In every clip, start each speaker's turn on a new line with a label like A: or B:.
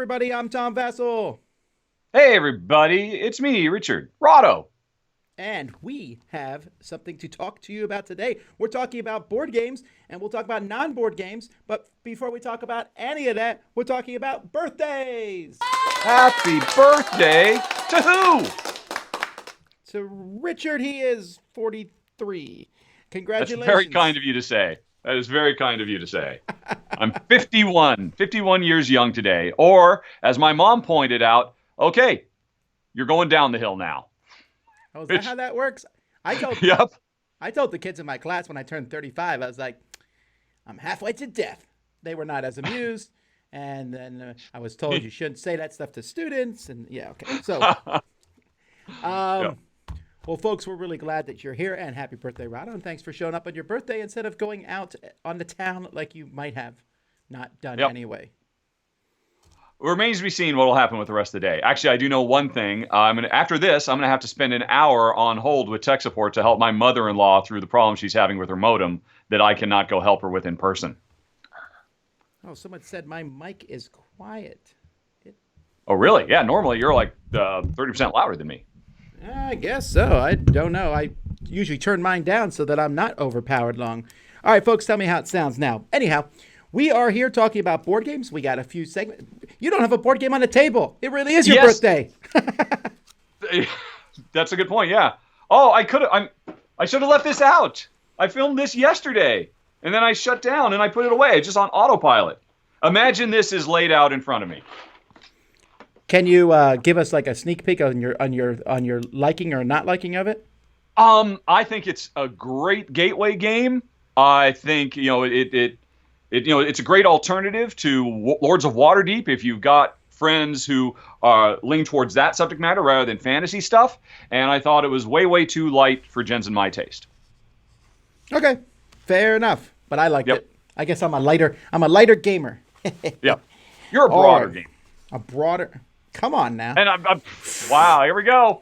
A: everybody. I'm Tom Vasel.
B: Hey, everybody. It's me, Richard Rahdo.
A: And we have something to talk to you about today. We're talking about board games, and we'll talk about non board games. But before we talk about any of that, we're talking about birthdays.
B: Happy birthday to who?
A: So, Richard, he is 43.
B: That's very
A: Congratulations.
B: kind of you to say. That is very kind of you to say. I'm 51 years young today. Or, as my mom pointed out, okay, you're going down the hill now.
A: Oh, is that how that works? I told
B: Yep.
A: I told the kids in my class when I turned 35, I was like, I'm halfway to death. They were not as amused. And then I was told you shouldn't say that stuff to students. And yeah, okay. So,
B: Yep.
A: well, folks, we're really glad that you're here. And happy birthday, Rado. And thanks for showing up on your birthday instead of going out on the town like you might have not done
B: Yep.
A: anyway.
B: It remains to be seen what will happen with the rest of the day. Actually, I do know one thing. After this, I'm going to have to spend an hour on hold with tech support to help my mother-in-law through the problem she's having with her modem that I cannot go help her with in person.
A: Oh, someone said my mic is quiet.
B: Oh, really? Yeah, normally you're like 30% louder than me.
A: I guess so. I don't know. I usually turn mine down so that I'm not overpowered long. All right, folks, tell me how it sounds now. Anyhow, we are here talking about board games. We got a few segments. You don't have a board game on the table. It really is your
B: Yes.
A: birthday.
B: That's a good point. Yeah. Oh, I should have left this out. I filmed this yesterday, and then I shut down and I put it away, just on autopilot. Imagine this is laid out in front of me.
A: Can you give us like a sneak peek on your liking or not liking of it?
B: I think it's a great gateway game. I think it's a great alternative to Lords of Waterdeep if you've got friends who lean towards that subject matter rather than fantasy stuff. And I thought it was way too light for Jen's and my taste.
A: Okay, fair enough. But I liked
B: Yep.
A: it. I guess I'm a lighter gamer.
B: Yeah, you're a broader
A: Or
B: game.
A: A broader. Come on now.
B: And wow, here we go.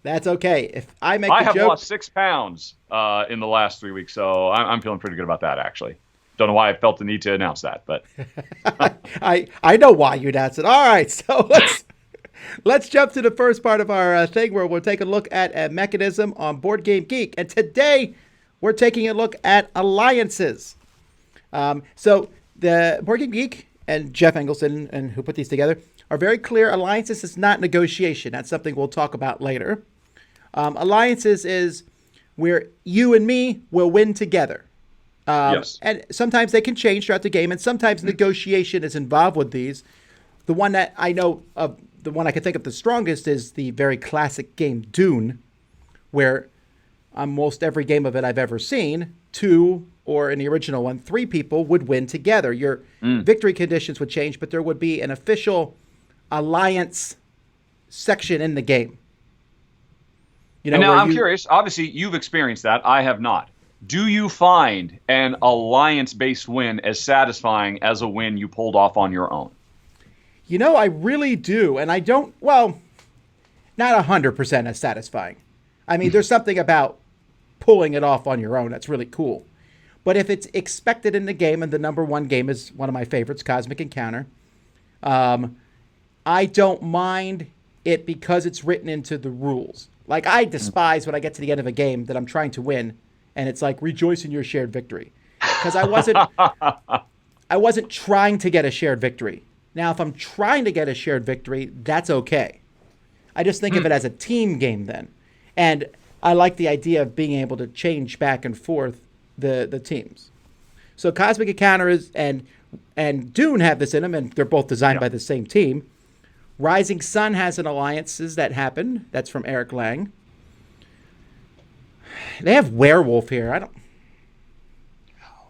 A: That's okay. If I make
B: I
A: the
B: have
A: joke,
B: lost 6 pounds in the last 3 weeks, so I'm feeling pretty good about that, actually. Don't know why I felt the need to announce that, but
A: I know why you announced it. All right, so let's jump to the first part of our thing where we'll take a look at a mechanism on Board Game Geek, and today we're taking a look at alliances. So the Board Game Geek and Jeff Engelson, and who put these together, are very clear. Alliances is not negotiation. That's something we'll talk about later. Alliances is where you and me will win together.
B: yes.
A: And sometimes they can change throughout the game, and sometimes negotiation is involved with these. The one that I know of, the one I can think of the strongest is the very classic game Dune, where almost every game of it I've ever seen, two, or in the original one, three people would win together. Your victory conditions would change, but there would be an official alliance section in the game. You know,
B: And now
A: where
B: I'm
A: you-
B: curious. Obviously, you've experienced that. I have not. Do you find an alliance-based win as satisfying as a win you pulled off on your own?
A: You know, I really do. And I don't, well, not 100% as satisfying. I mean, there's something about pulling it off on your own that's really cool. But if it's expected in the game, and the number one game is one of my favorites, Cosmic Encounter, I don't mind it because it's written into the rules. Like, I despise when I get to the end of a game that I'm trying to win, and it's like, rejoice in your shared victory. Because I wasn't trying to get a shared victory. Now, if I'm trying to get a shared victory, that's okay. I just think of it as a team game then. And I like the idea of being able to change back and forth the teams. So Cosmic Encounter and Dune have this in them, and they're both designed by the same team. Rising Sun has an alliances that happen. That's from Eric Lang. They have Werewolf here. I don't.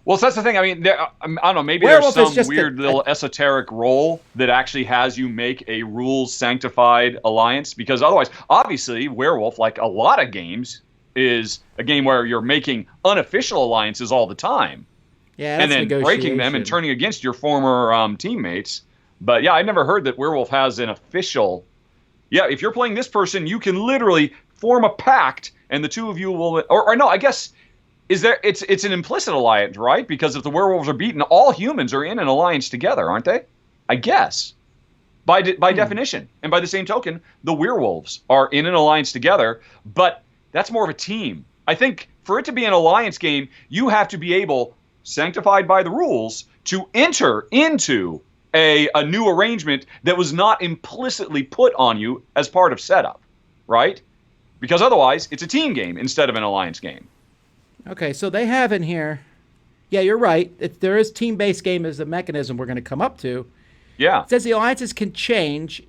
B: Well, so that's the thing. I mean, I don't know. Maybe
A: Werewolf
B: there's
A: is
B: some
A: just
B: weird little esoteric role that actually has you make a rules-sanctified alliance. Because otherwise, obviously, Werewolf, like a lot of games, is a game where you're making unofficial alliances all the time.
A: Yeah,
B: And
A: that's
B: then breaking them and
A: negotiation.
B: turning against your former teammates. But yeah, I never heard that Werewolf has an official. Yeah, if you're playing this person, you can literally form a pact, and the two of you will. Or no, I guess is there? It's an implicit alliance, right? Because if the werewolves are beaten, all humans are in an alliance together, aren't they? I guess by definition, and by the same token, the werewolves are in an alliance together. But that's more of a team. I think for it to be an alliance game, you have to be able, sanctified by the rules, to enter into a new arrangement that was not implicitly put on you as part of setup, right? Because otherwise, it's a team game instead of an alliance game.
A: Okay, so they have in here. Yeah, you're right. There is team-based game as a mechanism we're going to come up to.
B: Yeah.
A: It says the alliances can change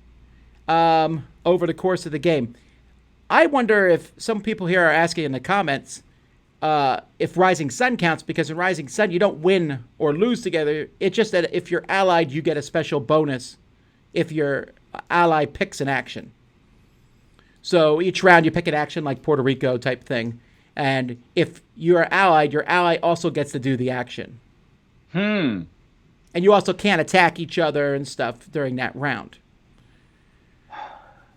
A: over the course of the game. I wonder if some people here are asking in the comments if Rising Sun counts, because in Rising Sun, you don't win or lose together. It's just that if you're allied, you get a special bonus if your ally picks an action. So each round you pick an action like Puerto Rico type thing. And if you are allied, your ally also gets to do the action. And you also can't attack each other and stuff during that round.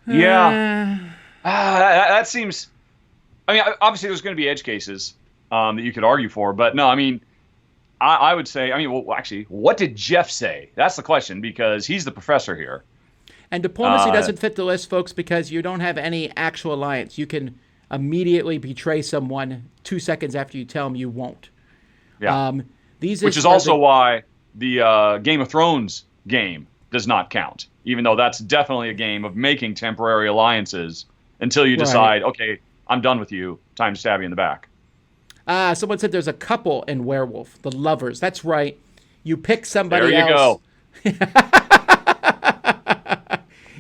B: Yeah. That seems... I mean, obviously there's going to be edge cases that you could argue for. But no, I mean, I would say... I mean, well, actually, what did Jeff say? That's the question, because he's the professor here.
A: And diplomacy doesn't fit the list, folks, because you don't have any actual alliance. You can immediately betray someone 2 seconds after you tell them you won't.
B: Yeah. Which is also why the Game of Thrones game does not count, even though that's definitely a game of making temporary alliances until you decide, okay, I'm done with you, time to stab you in the back.
A: Someone said there's a couple in Werewolf, the lovers. That's right. You pick somebody
B: there you
A: else.
B: Go.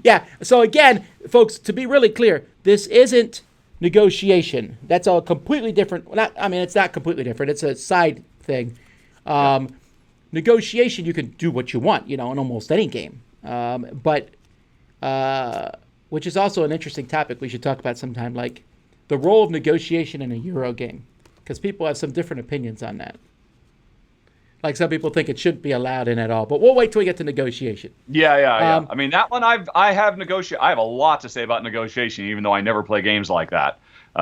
A: Yeah, so again, folks, to be really clear, this isn't negotiation. That's a completely different... it's not completely different. It's a side thing. Negotiation, you can do what you want, in almost any game. But which is also an interesting topic we should talk about sometime, like the role of negotiation in a Euro game, because people have some different opinions on that. Like some people think it shouldn't be allowed in at all, but we'll wait till we get to negotiation.
B: Yeah. I mean, that one I have a lot to say about negotiation, even though I never play games like that,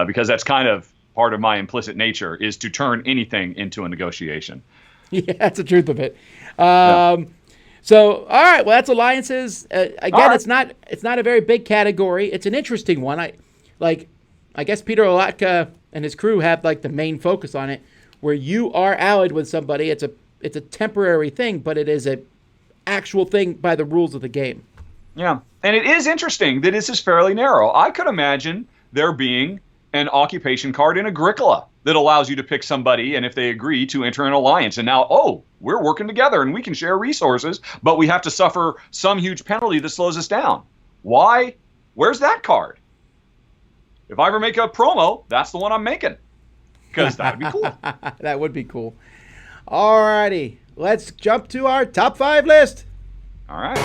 B: because that's kind of part of my implicit nature is to turn anything into a negotiation.
A: Yeah, that's the truth of it. So, all right, well, that's alliances. Again, it's not a very big category. It's an interesting one. I guess Peter Olatka and his crew have like the main focus on it, where you are allied with somebody. It's a temporary thing, but it is a actual thing by the rules of the game.
B: Yeah, and it is interesting that this is fairly narrow. I could imagine there being an occupation card in Agricola that allows you to pick somebody, and if they agree, to enter an alliance. And now, we're working together, and we can share resources, but we have to suffer some huge penalty that slows us down. Why? Where's that card? If I ever make a promo, that's the one I'm making, because that would be cool.
A: That would be cool. All righty, let's jump to our top 5 list.
B: All right.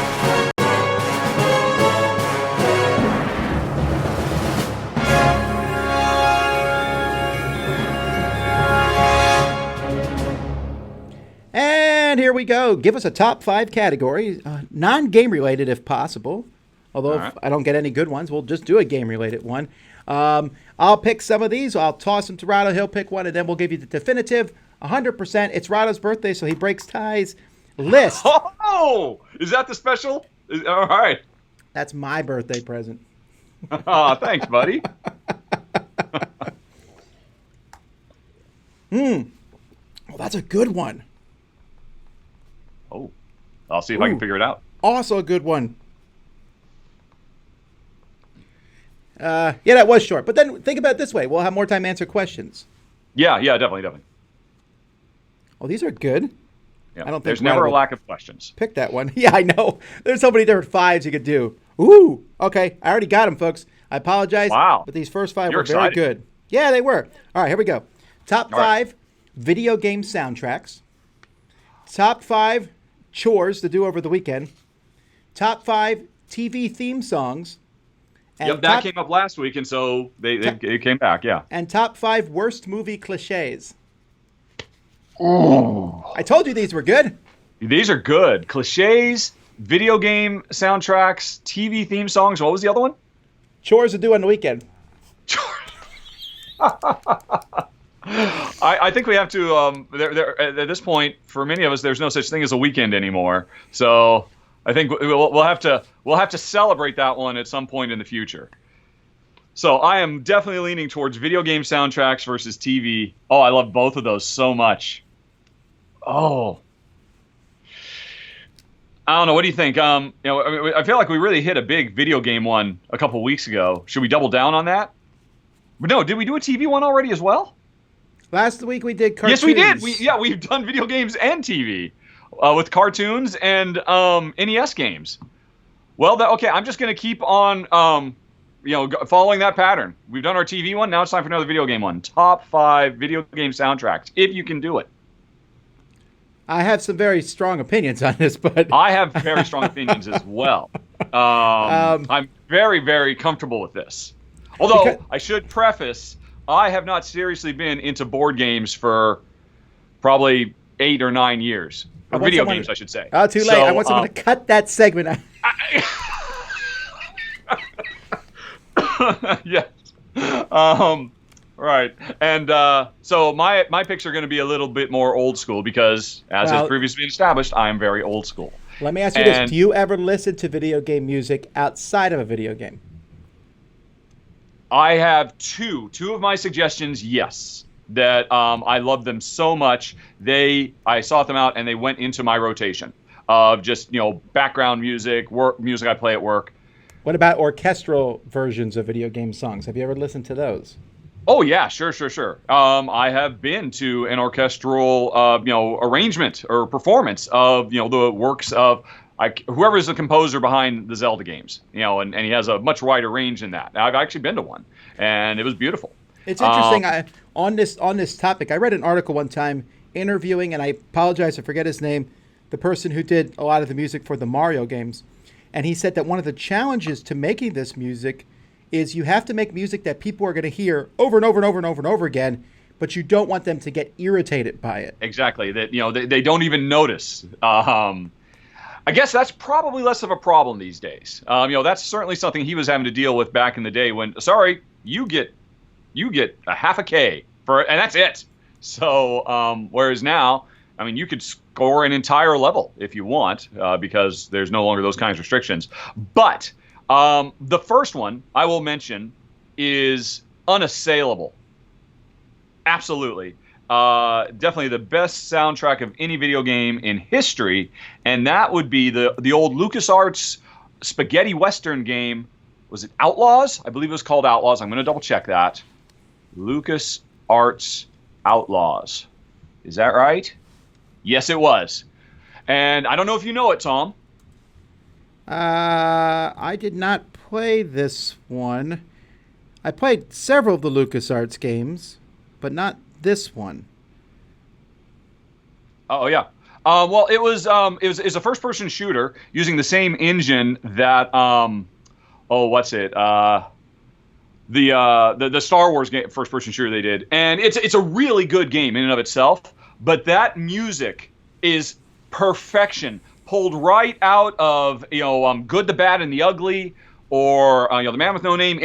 A: And here we go. Give us a top 5 category, non-game related if possible. Although if I don't get any good ones, we'll just do a game related one. I'll pick some of these. I'll toss them to Rahdo. He'll pick one, and then we'll give you the definitive 100%. It's Rahdo's birthday, so he breaks ties. List.
B: Oh, is that the special? All right.
A: That's my birthday present.
B: Oh, thanks, buddy.
A: Oh, that's a good one.
B: Oh, I'll see if I can figure it out.
A: Also a good one. Yeah, that was short. But then think about it this way. We'll have more time to answer questions.
B: Yeah, definitely.
A: Oh, these are good.
B: Yeah. I don't think there's never a lack of questions.
A: Pick that one. Yeah, I know. There's so many different 5s you could do. Ooh, okay. I already got them, folks. I apologize.
B: Wow.
A: But these first 5
B: You're
A: were very good. Yeah, they were. All right, here we go. Top 5 video game soundtracks. Top 5 chores to do over the weekend. Top 5 TV theme songs.
B: And that came up last week, and so it came back, yeah.
A: And top 5 worst movie cliches.
B: Oh.
A: I told you these were good.
B: These are good. Cliches, video game soundtracks, TV theme songs. What was the other one?
A: Chores to do on the weekend.
B: I think we have to. At this point, for many of us, there's no such thing as a weekend anymore. So I think we'll have to celebrate that one at some point in the future. So I am definitely leaning towards video game soundtracks versus TV. Oh, I love both of those so much. Oh, I don't know. What do you think? I feel like we really hit a big video game one a couple weeks ago. Should we double down on that? But no, did we do a TV one already as well?
A: Last week we did cartoons.
B: Yes, we did. We've done video games and TV with cartoons and NES games. Well, okay, I'm just going to keep on, following that pattern. We've done our TV one. Now it's time for another video game one. Top 5 video game soundtracks, if you can do it.
A: I have some very strong opinions on this, but
B: I have very strong opinions as well. I'm very, very comfortable with this. Although I should preface, I have not seriously been into board games for probably 8 or 9 years. Or video games, I should say.
A: Oh, too late. So, I want someone to cut that segment out.
B: Yes. Right. And so my picks are going to be a little bit more old school because, as has previously been established, I am very old school.
A: Let me ask you this. Do you ever listen to video game music outside of a video game?
B: I have two of my suggestions, yes, that I love them so much. I sought them out and they went into my rotation of just, background music, music I play at work.
A: What about orchestral versions of video game songs? Have you ever listened to those?
B: Oh yeah, sure. I have been to an orchestral, arrangement or performance of, the works of whoever is the composer behind the Zelda games, and he has a much wider range than that. I've actually been to one, and it was beautiful.
A: It's interesting. On this topic, I read an article one time interviewing, and I apologize, I forget his name, the person who did a lot of the music for the Mario games, and he said that one of the challenges to making this music is you have to make music that people are going to hear over and over and over and over and over again, but you don't want them to get irritated by it.
B: Exactly. That they don't even notice. I guess that's probably less of a problem these days. That's certainly something he was having to deal with back in the day when, you get a half a K and that's it. So, whereas now, you could score an entire level if you want, because there's no longer those kinds of restrictions. But the first one I will mention is unassailable. Absolutely. Definitely the best soundtrack of any video game in history, and that would be the old LucasArts spaghetti western game. Was it Outlaws? I believe it was called Outlaws. I'm going to double check that. LucasArts Outlaws. Is that right? Yes, it was. And I don't know if you know it, Tom.
A: I did not play this one. I played several of the LucasArts games, but not this one.
B: Oh yeah. Well, it was a first-person shooter using the same engine that what's it? The Star Wars game, first-person shooter they did, and it's a really good game in and of itself. But that music is perfection, pulled right out of Good, the Bad, and the Ugly, or The Man with No Name.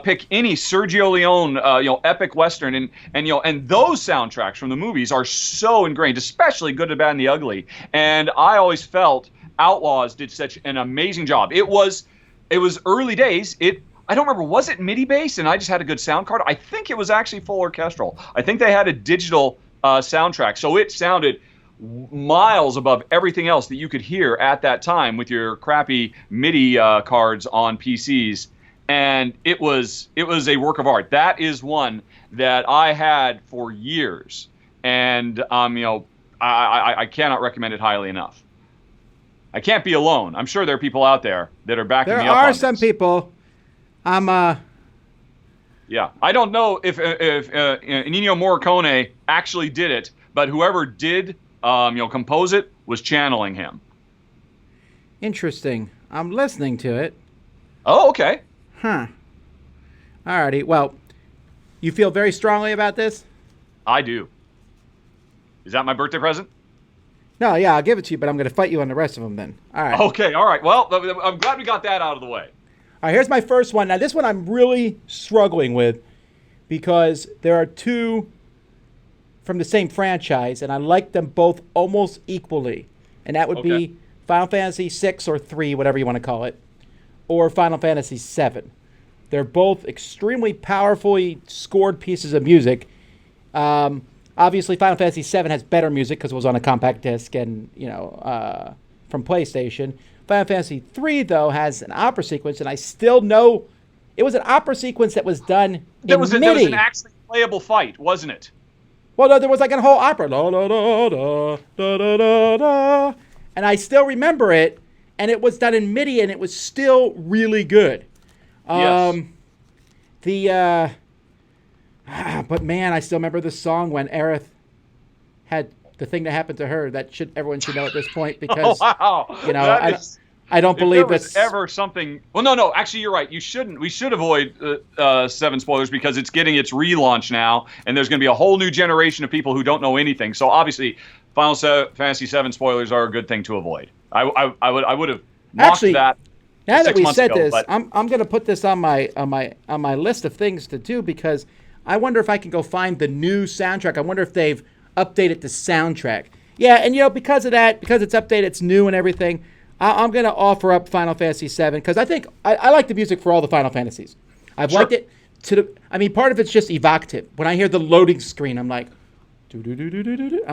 B: Pick any Sergio Leone epic western, and those soundtracks from the movies are so ingrained, especially Good, the Bad, and the Ugly. And I always felt Outlaws did such an amazing job. It was early days. I don't remember, was it MIDI based and I just had a good sound card? I think it was actually full orchestral. I think they had a digital soundtrack, so it sounded miles above everything else that you could hear at that time with your crappy MIDI cards on PCs, and it was a work of art. That is one that I had for years, and I cannot recommend it highly enough. I can't be alone. I'm sure there are people out there that are backing me up on this.
A: There are some people.
B: Yeah, I don't know if Ennio Morricone actually did it, but whoever did compose it was channeling him.
A: Interesting. I'm listening to it.
B: Oh, okay.
A: Huh. Alrighty. Well, you feel very strongly about this?
B: I do. Is that my birthday present?
A: No, yeah, I'll give it to you, but I'm going to fight you on the rest of them then. All right.
B: Okay, all right. Well, I'm glad we got that out of the way.
A: All right, here's my first one. Now, this one I'm really struggling with because there are two from the same franchise, and I like them both almost equally. And that would be Final Fantasy 6 or 3, whatever you want to call it, or Final Fantasy 7. They're both extremely powerfully scored pieces of music. Obviously, Final Fantasy 7 has better music because it was on a compact disc and, from PlayStation. Final Fantasy 3, though, has an opera sequence, and I still know it was an opera sequence that was done in MIDI. That was
B: an actually playable fight, wasn't it?
A: Well, no, there was like a whole opera. Da, da, da, da, da, da, da, da. And I still remember it, and it was done in MIDI, and it was still really good.
B: Yes.
A: But man, I still remember the song when Aerith had the thing that happened to her. Everyone should know at this point because I don't believe
B: it's ever something. Well, no. Actually, you're right. You shouldn't. We should avoid 7 spoilers because it's getting its relaunch now, and there's going to be a whole new generation of people who don't know anything. So obviously, Final Fantasy 7 spoilers are a good thing to avoid. I would have mocked that.
A: Now that we said this, I'm going to put this on my list of things to do because I wonder if I can go find the new soundtrack. I wonder if they've updated the soundtrack. Yeah, and because of that, because it's updated, it's new and everything, I'm going to offer up Final Fantasy 7 because I think I like the music for all the Final Fantasies. I've liked it part of it's just evocative. When I hear the loading screen, I'm like, I'm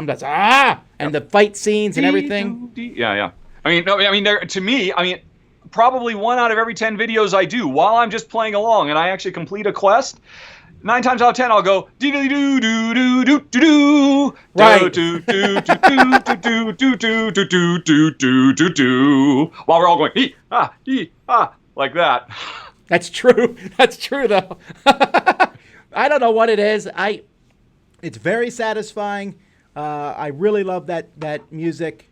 A: just, and the fight scenes and everything.
B: Yeah. To me, probably 1 out of every 10 videos I do while I'm just playing along and I actually complete a quest, 9 times out of 10 I'll go doo doo doo doo doo doo
A: right
B: do do do do do do do do do do do do while we're all going like that.
A: That's true though. I don't know what it is. It's very satisfying. I really love that music.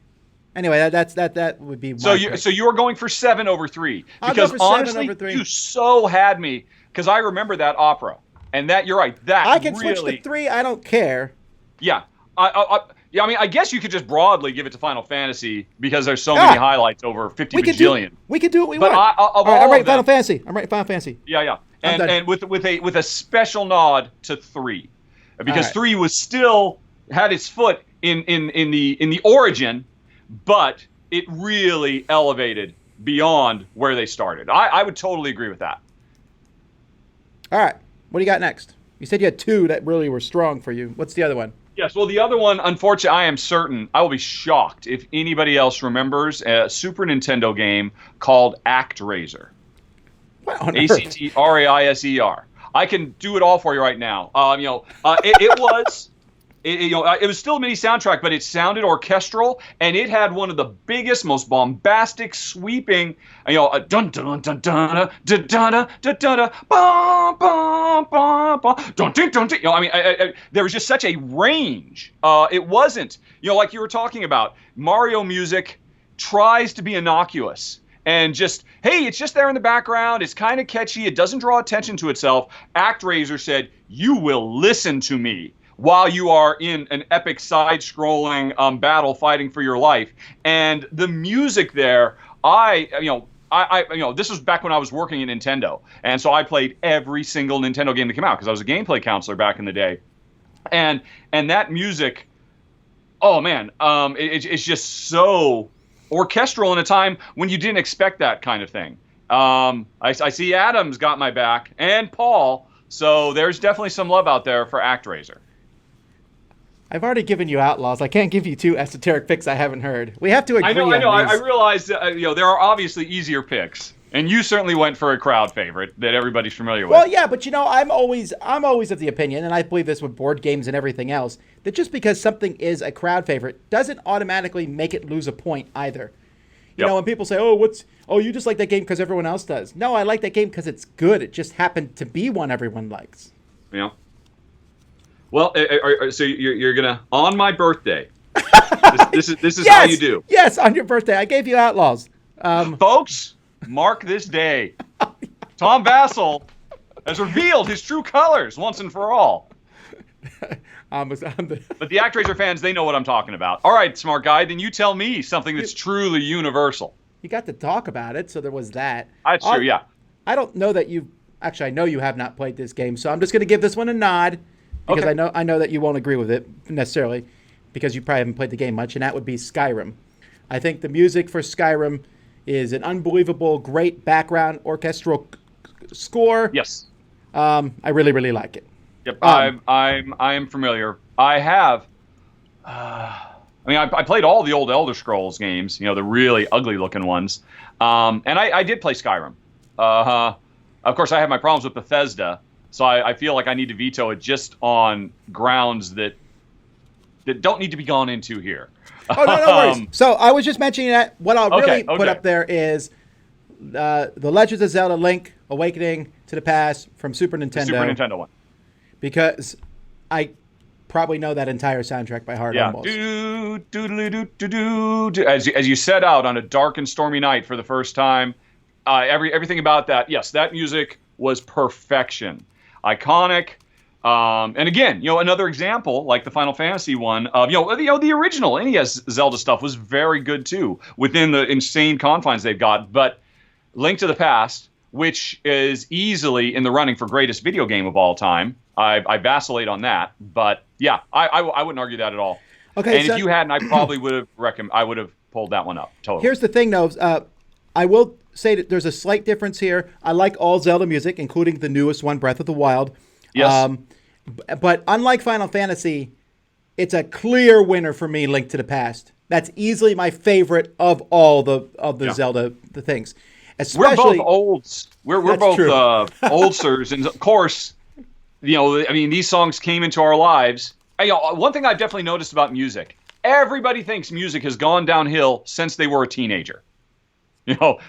A: Anyway, that would be.
B: So you're going for 7 over 3 because honestly, you so had me because I remember that opera and that you're right. That
A: I can switch to 3. I don't care.
B: Yeah, I guess you could just broadly give it to Final Fantasy because there's so many highlights over 50 bajillion.
A: We could do what we want. I'm writing Final Fantasy.
B: Yeah, and with a special nod to 3 because 3 was still had its foot in the origin. But it really elevated beyond where they started. I would totally agree with that.
A: All right. What do you got next? You said you had 2 that really were strong for you. What's the other one?
B: Yes, well, the other one, unfortunately, I am certain, I will be shocked if anybody else remembers a Super Nintendo game called ActRaiser.
A: What on earth?
B: ActRaiser. I can do it all for you right now. It was... It was still a mini soundtrack, but it sounded orchestral, and it had one of the biggest, most bombastic, sweeping, dun dun dun dun dun dun dun dun dun bum bum bum bum dun dun dun. There was just such a range. It wasn't, like you were talking about. Mario music tries to be innocuous and just, hey, it's just there in the background. It's kind of catchy. It doesn't draw attention to itself. ActRaiser said, "You will listen to me." While you are in an epic side-scrolling battle fighting for your life, and the music there, this was back when I was working at Nintendo, and so I played every single Nintendo game that came out because I was a gameplay counselor back in the day, and that music, oh man, it's just so orchestral in a time when you didn't expect that kind of thing. I see Adam's got my back and Paul, so there's definitely some love out there for ActRaiser.
A: I've already given you Outlaws. I can't give you 2 esoteric picks I haven't heard. We have to agree.
B: I know.
A: On these.
B: I realize that, there are obviously easier picks, and you certainly went for a crowd favorite that everybody's familiar with.
A: Well, yeah, but I'm always of the opinion, and I believe this with board games and everything else, that just because something is a crowd favorite doesn't automatically make it lose a point either. You know, when people say, you just like that game because everyone else does. No, I like that game because it's good. It just happened to be one everyone likes.
B: Yeah. Well, so you're gonna on my birthday. This is
A: yes,
B: how you do.
A: Yes, on your birthday, I gave you Outlaws.
B: Folks, mark this day. Tom Vasel has revealed his true colors once and for all. But the ActRaiser fans, they know what I'm talking about. All right, smart guy, then you tell me something that's truly universal.
A: You got to talk about it, so there was that.
B: That's true, yeah.
A: I don't know that you've... Actually, I know you have not played this game, so I'm just going to give this one a nod because
B: Okay.
A: I know that you won't agree with it necessarily, because you probably haven't played the game much, and that would be Skyrim. I think the music for Skyrim is an unbelievable, great background orchestral score.
B: Yes.
A: I really, really like it.
B: Yep. I'm familiar. I have. I mean, I played all the old Elder Scrolls games. You know, the really ugly looking ones. And I did play Skyrim. Of course, I have my problems with Bethesda, so I feel like I need to veto it just on grounds that don't need to be gone into here.
A: Oh, no worries. So I was just mentioning that. What I'll really put
B: okay.
A: up there is The Legends of Zelda Link Awakening to the Past from Super Nintendo.
B: The Super Nintendo one.
A: Because I probably know that entire soundtrack by heart almost.
B: As you set out on a dark and stormy night for the first time, everything about that, yes, that music was perfection. Iconic. And again, another example, like the Final Fantasy one, of the original NES Zelda stuff was very good too, within the insane confines they've got. But Link to the Past, which is easily in the running for greatest video game of all time, I vacillate on that. But yeah, I wouldn't argue that at all.
A: Okay,
B: and
A: so,
B: if you hadn't, I probably would have pulled that one up. Totally.
A: Here's the thing, though. I will say that there's a slight difference here. I like all Zelda music, including the newest one, Breath of the Wild.
B: Yes.
A: But unlike Final Fantasy, it's a clear winner for me, Link to the Past. That's easily my favorite of all the Zelda things. Especially,
B: we're both olds. We're both oldsters, and of course, I mean, these songs came into our lives. One thing I've definitely noticed about music: everybody thinks music has gone downhill since they were a teenager.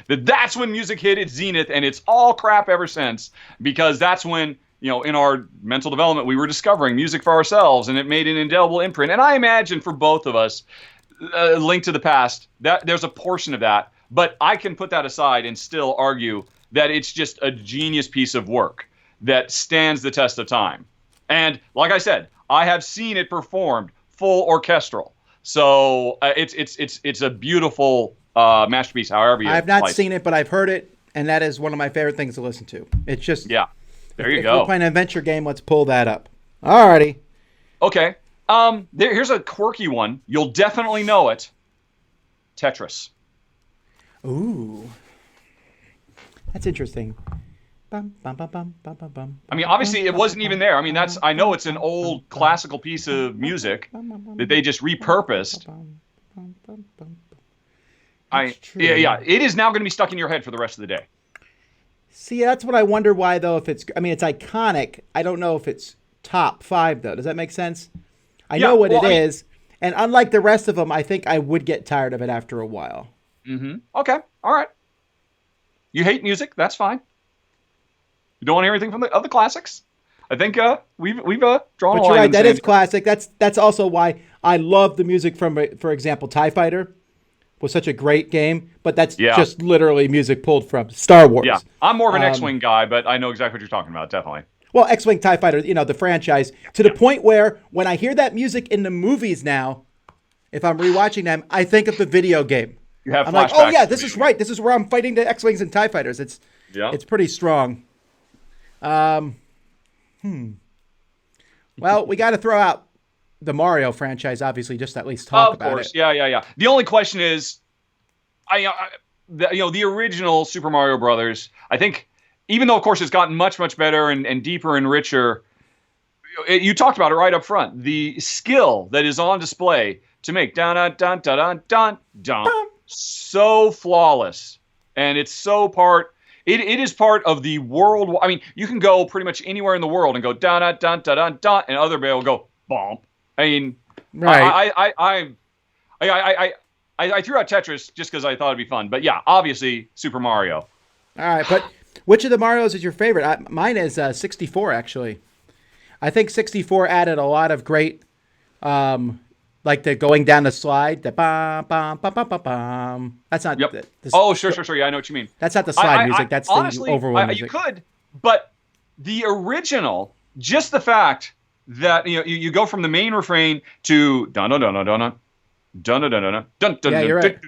B: That's when music hit its zenith, and it's all crap ever since, because that's when, in our mental development, we were discovering music for ourselves, and it made an indelible imprint. And I imagine for both of us, Link to the Past, that there's a portion of that, but I can put that aside and still argue that it's just a genius piece of work that stands the test of time. And like I said, I have seen it performed full orchestral, so it's a beautiful masterpiece. However you
A: I have not
B: slice
A: seen it, but I've heard it, and that is one of my favorite things to listen to. It's just
B: There you
A: if
B: go.
A: we're playing an adventure game, let's pull that up. Alrighty.
B: Okay. Here's a quirky one. You'll definitely know it. Tetris.
A: Ooh, that's interesting. Bum, bum, bum, bum, bum, bum, bum.
B: I mean, obviously, it wasn't even there. I mean, I know it's an old classical piece of music that they just repurposed. Yeah, it is now going to be stuck in your head for the rest of the day.
A: See, that's what I wonder why, though. If it's iconic. I don't know if it's top 5, though. Does that make sense? I know what it is, and unlike the rest of them, I think I would get tired of it after a while.
B: Mm-hmm. Okay, all right. You hate music? That's fine. You don't want to hear anything from the other classics? I think we've drawn
A: But
B: a line.
A: you're right. That is classic. That's also why I love the music from, for example, TIE Fighter was such a great game, but that's just literally music pulled from Star Wars.
B: Yeah, I'm more of an X-Wing guy, but I know exactly what you're talking about, definitely.
A: Well, X-Wing TIE Fighter, the franchise, to the point where when I hear that music in the movies now, if I'm rewatching them, I think of the video game.
B: You have
A: I'm
B: flashbacks.
A: like, oh yeah, this is right. This is where I'm fighting the X-Wings and TIE Fighters. It's pretty strong. Well, we got to throw out the Mario franchise, obviously, just at least talk about it. Of course,
B: yeah. The only question is, the original Super Mario Brothers, I think, even though, of course, it's gotten much, much better and deeper and richer, you talked about it right up front. The skill that is on display to make dun-dun-dun-dun-dun-dun so flawless, and it's so it is part of the world. I mean, you can go pretty much anywhere in the world and go dun-dun-dun-dun-dun, and other people will go bump. I mean,
A: right.
B: I threw out Tetris just because I thought it'd be fun, but yeah, obviously Super Mario.
A: All right, but which of the Marios is your favorite? Mine is 64, actually. I think 64 added a lot of great, like the going down the slide, the bum bum bum bum bum bum. That's not.
B: Yep. Sure. Yeah, I know what you mean.
A: That's not the slide music. That's
B: honestly,
A: the overall music.
B: You could, but the original, just the fact that you go from the main refrain to dun dun dun dun dun dun dun dun dun dun dun dun.
A: Yeah, you're right.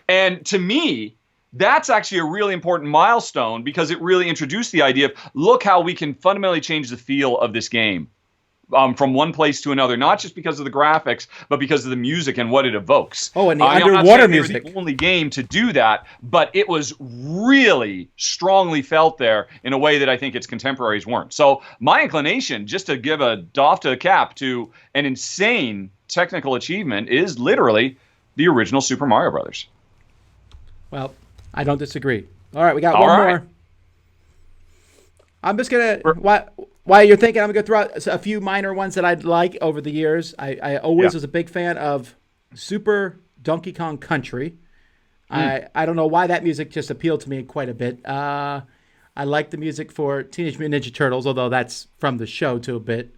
B: And to me, that's actually a really important milestone because it really introduced the idea of look how we can fundamentally change the feel of this game. From one place to another, not just because of the graphics, but because of the music and what it evokes.
A: Oh, and the
B: I'm not
A: underwater
B: saying
A: music.
B: they were the only game to do that, but it was really strongly felt there in a way that I think its contemporaries weren't. So my inclination, just to give a doff to the cap to an insane technical achievement, is literally the original Super Mario Brothers.
A: Well, I don't disagree. All right, we got
B: All
A: one
B: right.
A: more. I'm just going to... While you're thinking, I'm going to go throw out a few minor ones that I'd like over the years. I always was a big fan of Super Donkey Kong Country. I don't know why that music just appealed to me quite a bit. I like the music for Teenage Mutant Ninja Turtles, although that's from the show to a bit.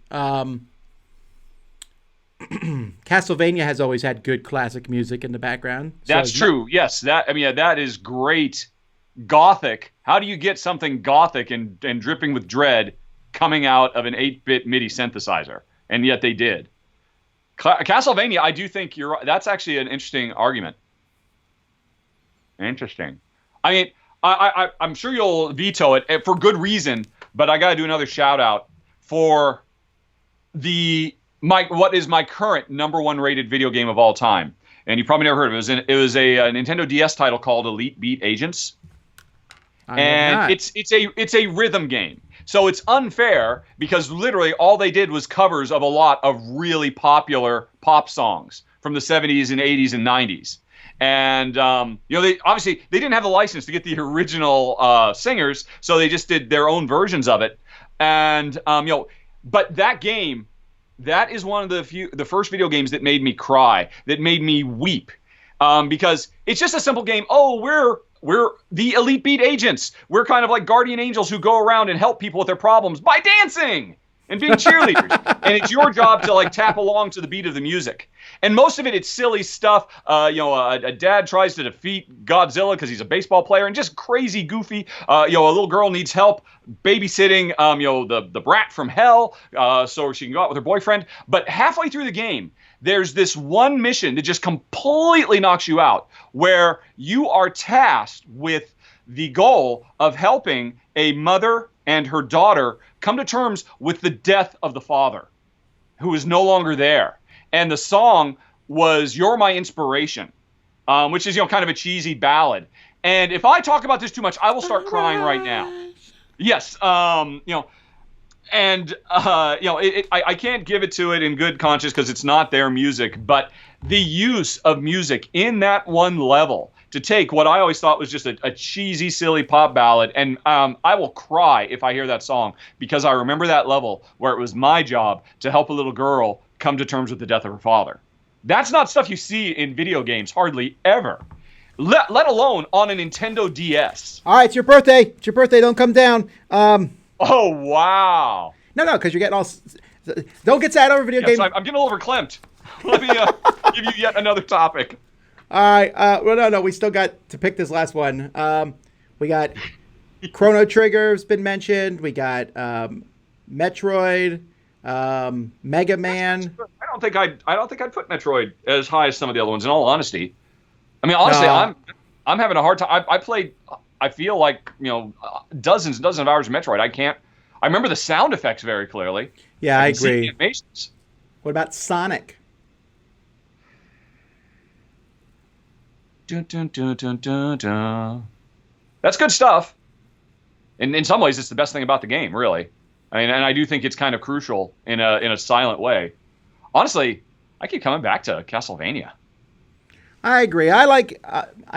A: Castlevania has always had good classic music in the background.
B: That's true. Yes, that is great. Gothic. How do you get something gothic and dripping with dread coming out of an 8-bit MIDI synthesizer? And yet they did. Castlevania, I do think you're right. That's actually an interesting argument. Interesting. I mean, I'm sure you'll veto it for good reason, but I got to do another shout out for what is my current #1 rated video game of all time. And you probably never heard of it. It was a Nintendo DS title called Elite Beat Agents. And it's a rhythm game. So it's unfair because literally all they did was covers of a lot of really popular pop songs from the 70s and 80s and 90s. And they obviously they didn't have the license to get the original singers, so they just did their own versions of it. And but that game, that is one of the first video games that made me cry, that made me weep, because it's just a simple game. Oh, we're the Elite Beat Agents. We're kind of like guardian angels who go around and help people with their problems by dancing and being cheerleaders. And it's your job to like tap along to the beat of the music. And most of it's silly stuff. A dad tries to defeat Godzilla because he's a baseball player, and just crazy, goofy. A little girl needs help babysitting, the brat from hell, so she can go out with her boyfriend. But halfway through the game, there's this one mission that just completely knocks you out, where you are tasked with the goal of helping a mother and her daughter come to terms with the death of the father, who is no longer there. And the song was "You're My Inspiration," which is kind of a cheesy ballad. And if I talk about this too much, I will start crying right now. Yes, And I can't give it to it in good conscience because it's not their music, but the use of music in that one level to take what I always thought was just a cheesy, silly pop ballad, and I will cry if I hear that song because I remember that level where it was my job to help a little girl come to terms with the death of her father. That's not stuff you see in video games hardly ever, let alone on a Nintendo DS.
A: All right, it's your birthday. It's your birthday. Don't come down.
B: Oh, wow.
A: No, because you're getting all... Don't get sad over video games.
B: I'm getting a little verklempt. Let me give you yet another topic.
A: All right. Well, no. We still got to pick this last one. We got Chrono Trigger's been mentioned. We got Metroid, Mega Man.
B: I don't think I'd put Metroid as high as some of the other ones, in all honesty. I mean, honestly, I'm having a hard time. I played... I feel like, dozens and dozens of hours of Metroid. I remember the sound effects very clearly.
A: Yeah, I agree.
B: See the animations.
A: What about Sonic?
B: Dun, dun, dun, dun, dun, dun. That's good stuff. And in some ways, it's the best thing about the game, really. I mean, and I do think it's kind of crucial in a silent way. Honestly, I keep coming back to Castlevania.
A: I agree. I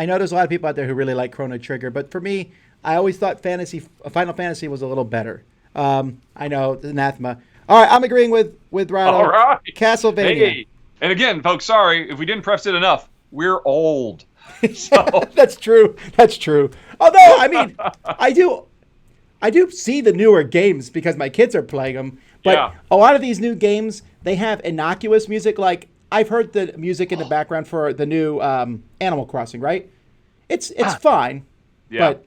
A: know there's a lot of people out there who really like Chrono Trigger, but for me, I always thought Final Fantasy was a little better. I know, anathema. All right, I'm agreeing with Rahdo.
B: All right.
A: Castlevania.
B: Hey. And again, folks, sorry if we didn't preface it enough. We're old. So.
A: That's true. Although, I mean, I do see the newer games because my kids are playing them. But a lot of these new games, they have innocuous music. Like, I've heard the music in the background for the new Animal Crossing, right? It's fine.
B: Yeah.
A: But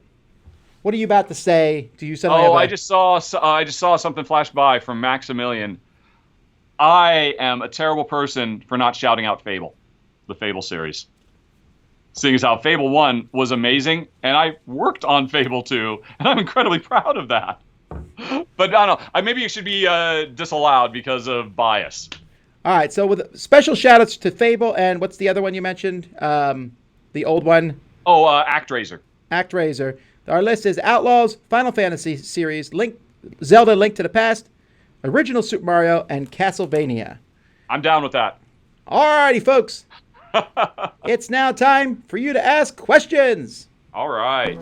A: what are you about to say? Do you suddenly
B: I just saw something flash by from Maximilian. I am a terrible person for not shouting out Fable, the Fable series. seeing as how Fable 1 was amazing, and I worked on Fable 2, and I'm incredibly proud of that. But I don't know. Maybe it should be disallowed because of bias.
A: All right, so with special shout-outs to Fable, and what's the other one you mentioned? The old one?
B: Oh, ActRaiser.
A: ActRaiser. Our list is Outlaws, Final Fantasy series, Zelda: Link to the Past, original Super Mario, and Castlevania.
B: I'm down with that.
A: All righty, folks. It's now time for you to ask questions.
B: All right.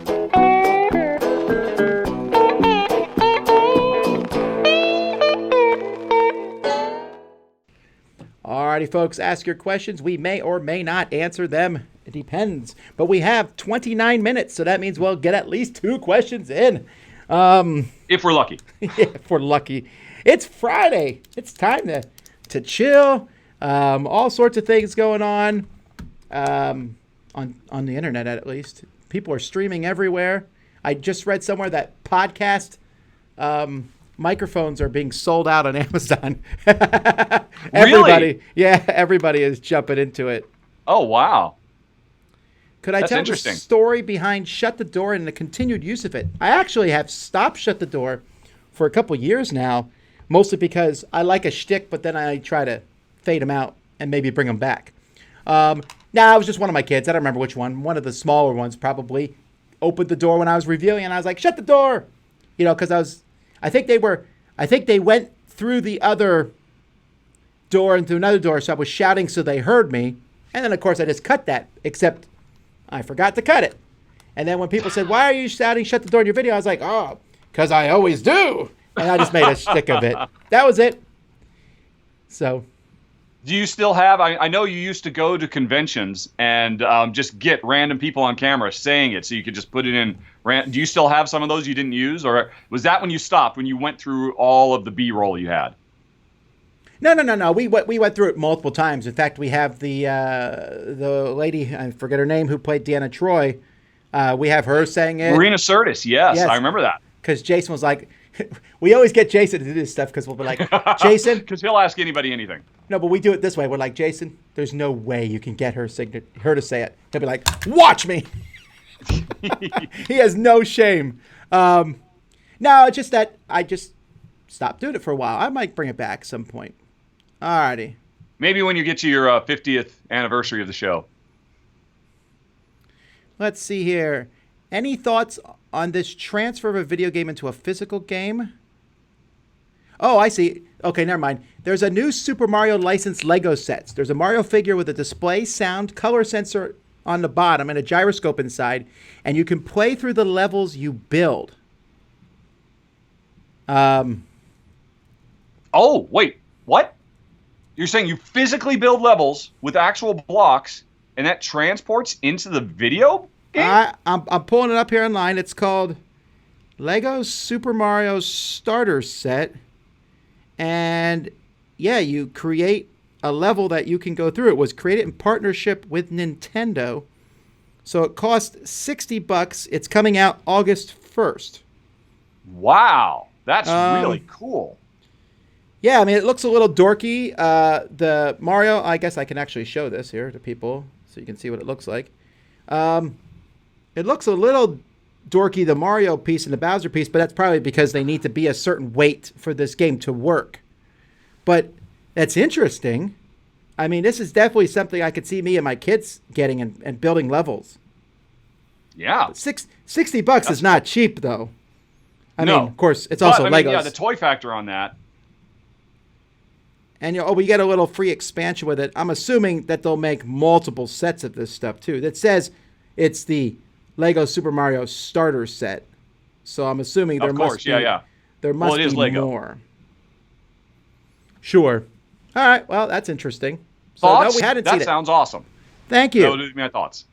A: Alrighty, folks, ask your questions. We may or may not answer them. It depends. But we have 29 minutes, so that means we'll get at least 2 questions in.
B: If we're lucky.
A: Yeah, if we're lucky. It's Friday. It's time to chill. All sorts of things going on the internet, at least. People are streaming everywhere. I just read somewhere that podcast microphones are being sold out on Amazon.
B: Really?
A: Everybody is jumping into it.
B: Oh, wow.
A: Could I tell the story behind Shut the Door and the continued use of it? I actually have stopped Shut the Door for a couple years now, mostly because I like a shtick, but then I try to fade them out and maybe bring them back. It was just one of my kids. I don't remember which one. One of the smaller ones probably opened the door when I was reviewing, and I was like, "Shut the door," because I think they went through the other door and through another door, so I was shouting so they heard me. And then, of course, I just cut that, except I forgot to cut it. And then when people said, "Why are you shouting, shut the door in your video?" I was like, "Oh, because I always do." And I just made a shtick of it. That was it. So.
B: Do you still have, I know you used to go to conventions and just get random people on camera saying it so you could just put it in. Do you still have some of those you didn't use? Or was that when you stopped, when you went through all of the B-roll you had?
A: No. We went through it multiple times. In fact, we have the lady, I forget her name, who played Deanna Troi. We have her saying it.
B: Marina Sirtis, yes, I remember that.
A: Because Jason was like, we always get Jason to do this stuff because we'll be like, Jason.
B: Because he'll ask anybody anything.
A: No, but we do it this way. We're like, Jason, there's no way you can get her to say it. He'll be like, watch me. He has no shame. No, it's just that I just stopped doing it for a while. I might bring it back at some point. Alrighty.
B: Maybe when you get to your 50th anniversary of the show.
A: Let's see here. Any thoughts on this transfer of a video game into a physical game? Oh, I see. Okay, never mind. There's a new Super Mario licensed Lego sets. There's a Mario figure with a display, sound, color sensor on the bottom and a gyroscope inside, and you can play through the levels you build.
B: Oh, wait. What? You're saying you physically build levels with actual blocks, and that transports into the video game?
A: I'm pulling it up here online. It's called Lego Super Mario Starter Set. And yeah, you create a level that you can go through. It was created in partnership with Nintendo. So it cost $60. It's coming out August 1st.
B: Wow. That's really cool.
A: Yeah, I mean, it looks a little dorky. The Mario, I guess I can actually show this here to people so you can see what it looks like. It looks a little dorky, the Mario piece and the Bowser piece, but that's probably because they need to be a certain weight for this game to work. But that's interesting. I mean, this is definitely something I could see me and my kids getting and building levels.
B: Yeah.
A: $60 is not cheap, though. I mean, of course, it's also Legos.
B: Yeah, the toy factor on that.
A: And we get a little free expansion with it. I'm assuming that they'll make multiple sets of this stuff, too. That says it's the Lego Super Mario Starter Set. So I'm assuming there must be more. Sure. All right. Well, that's interesting. So,
B: thoughts?
A: No, we hadn't seen it.
B: That sounds awesome.
A: Thank you.
B: Those are my thoughts.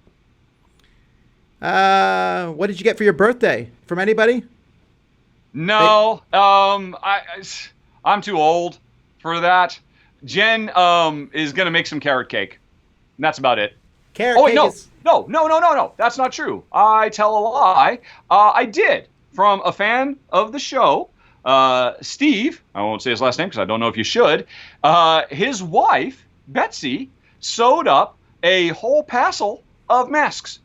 A: What did you get for your birthday? From anybody?
B: No. I'm too old for that. Jen is going to make some carrot cake. And that's about it.
A: Carrot cake is...
B: No. That's not true. I tell a lie. I did. From a fan of the show, Steve, I won't say his last name because I don't know if you should, his wife, Betsy, sewed up a whole parcel of masks.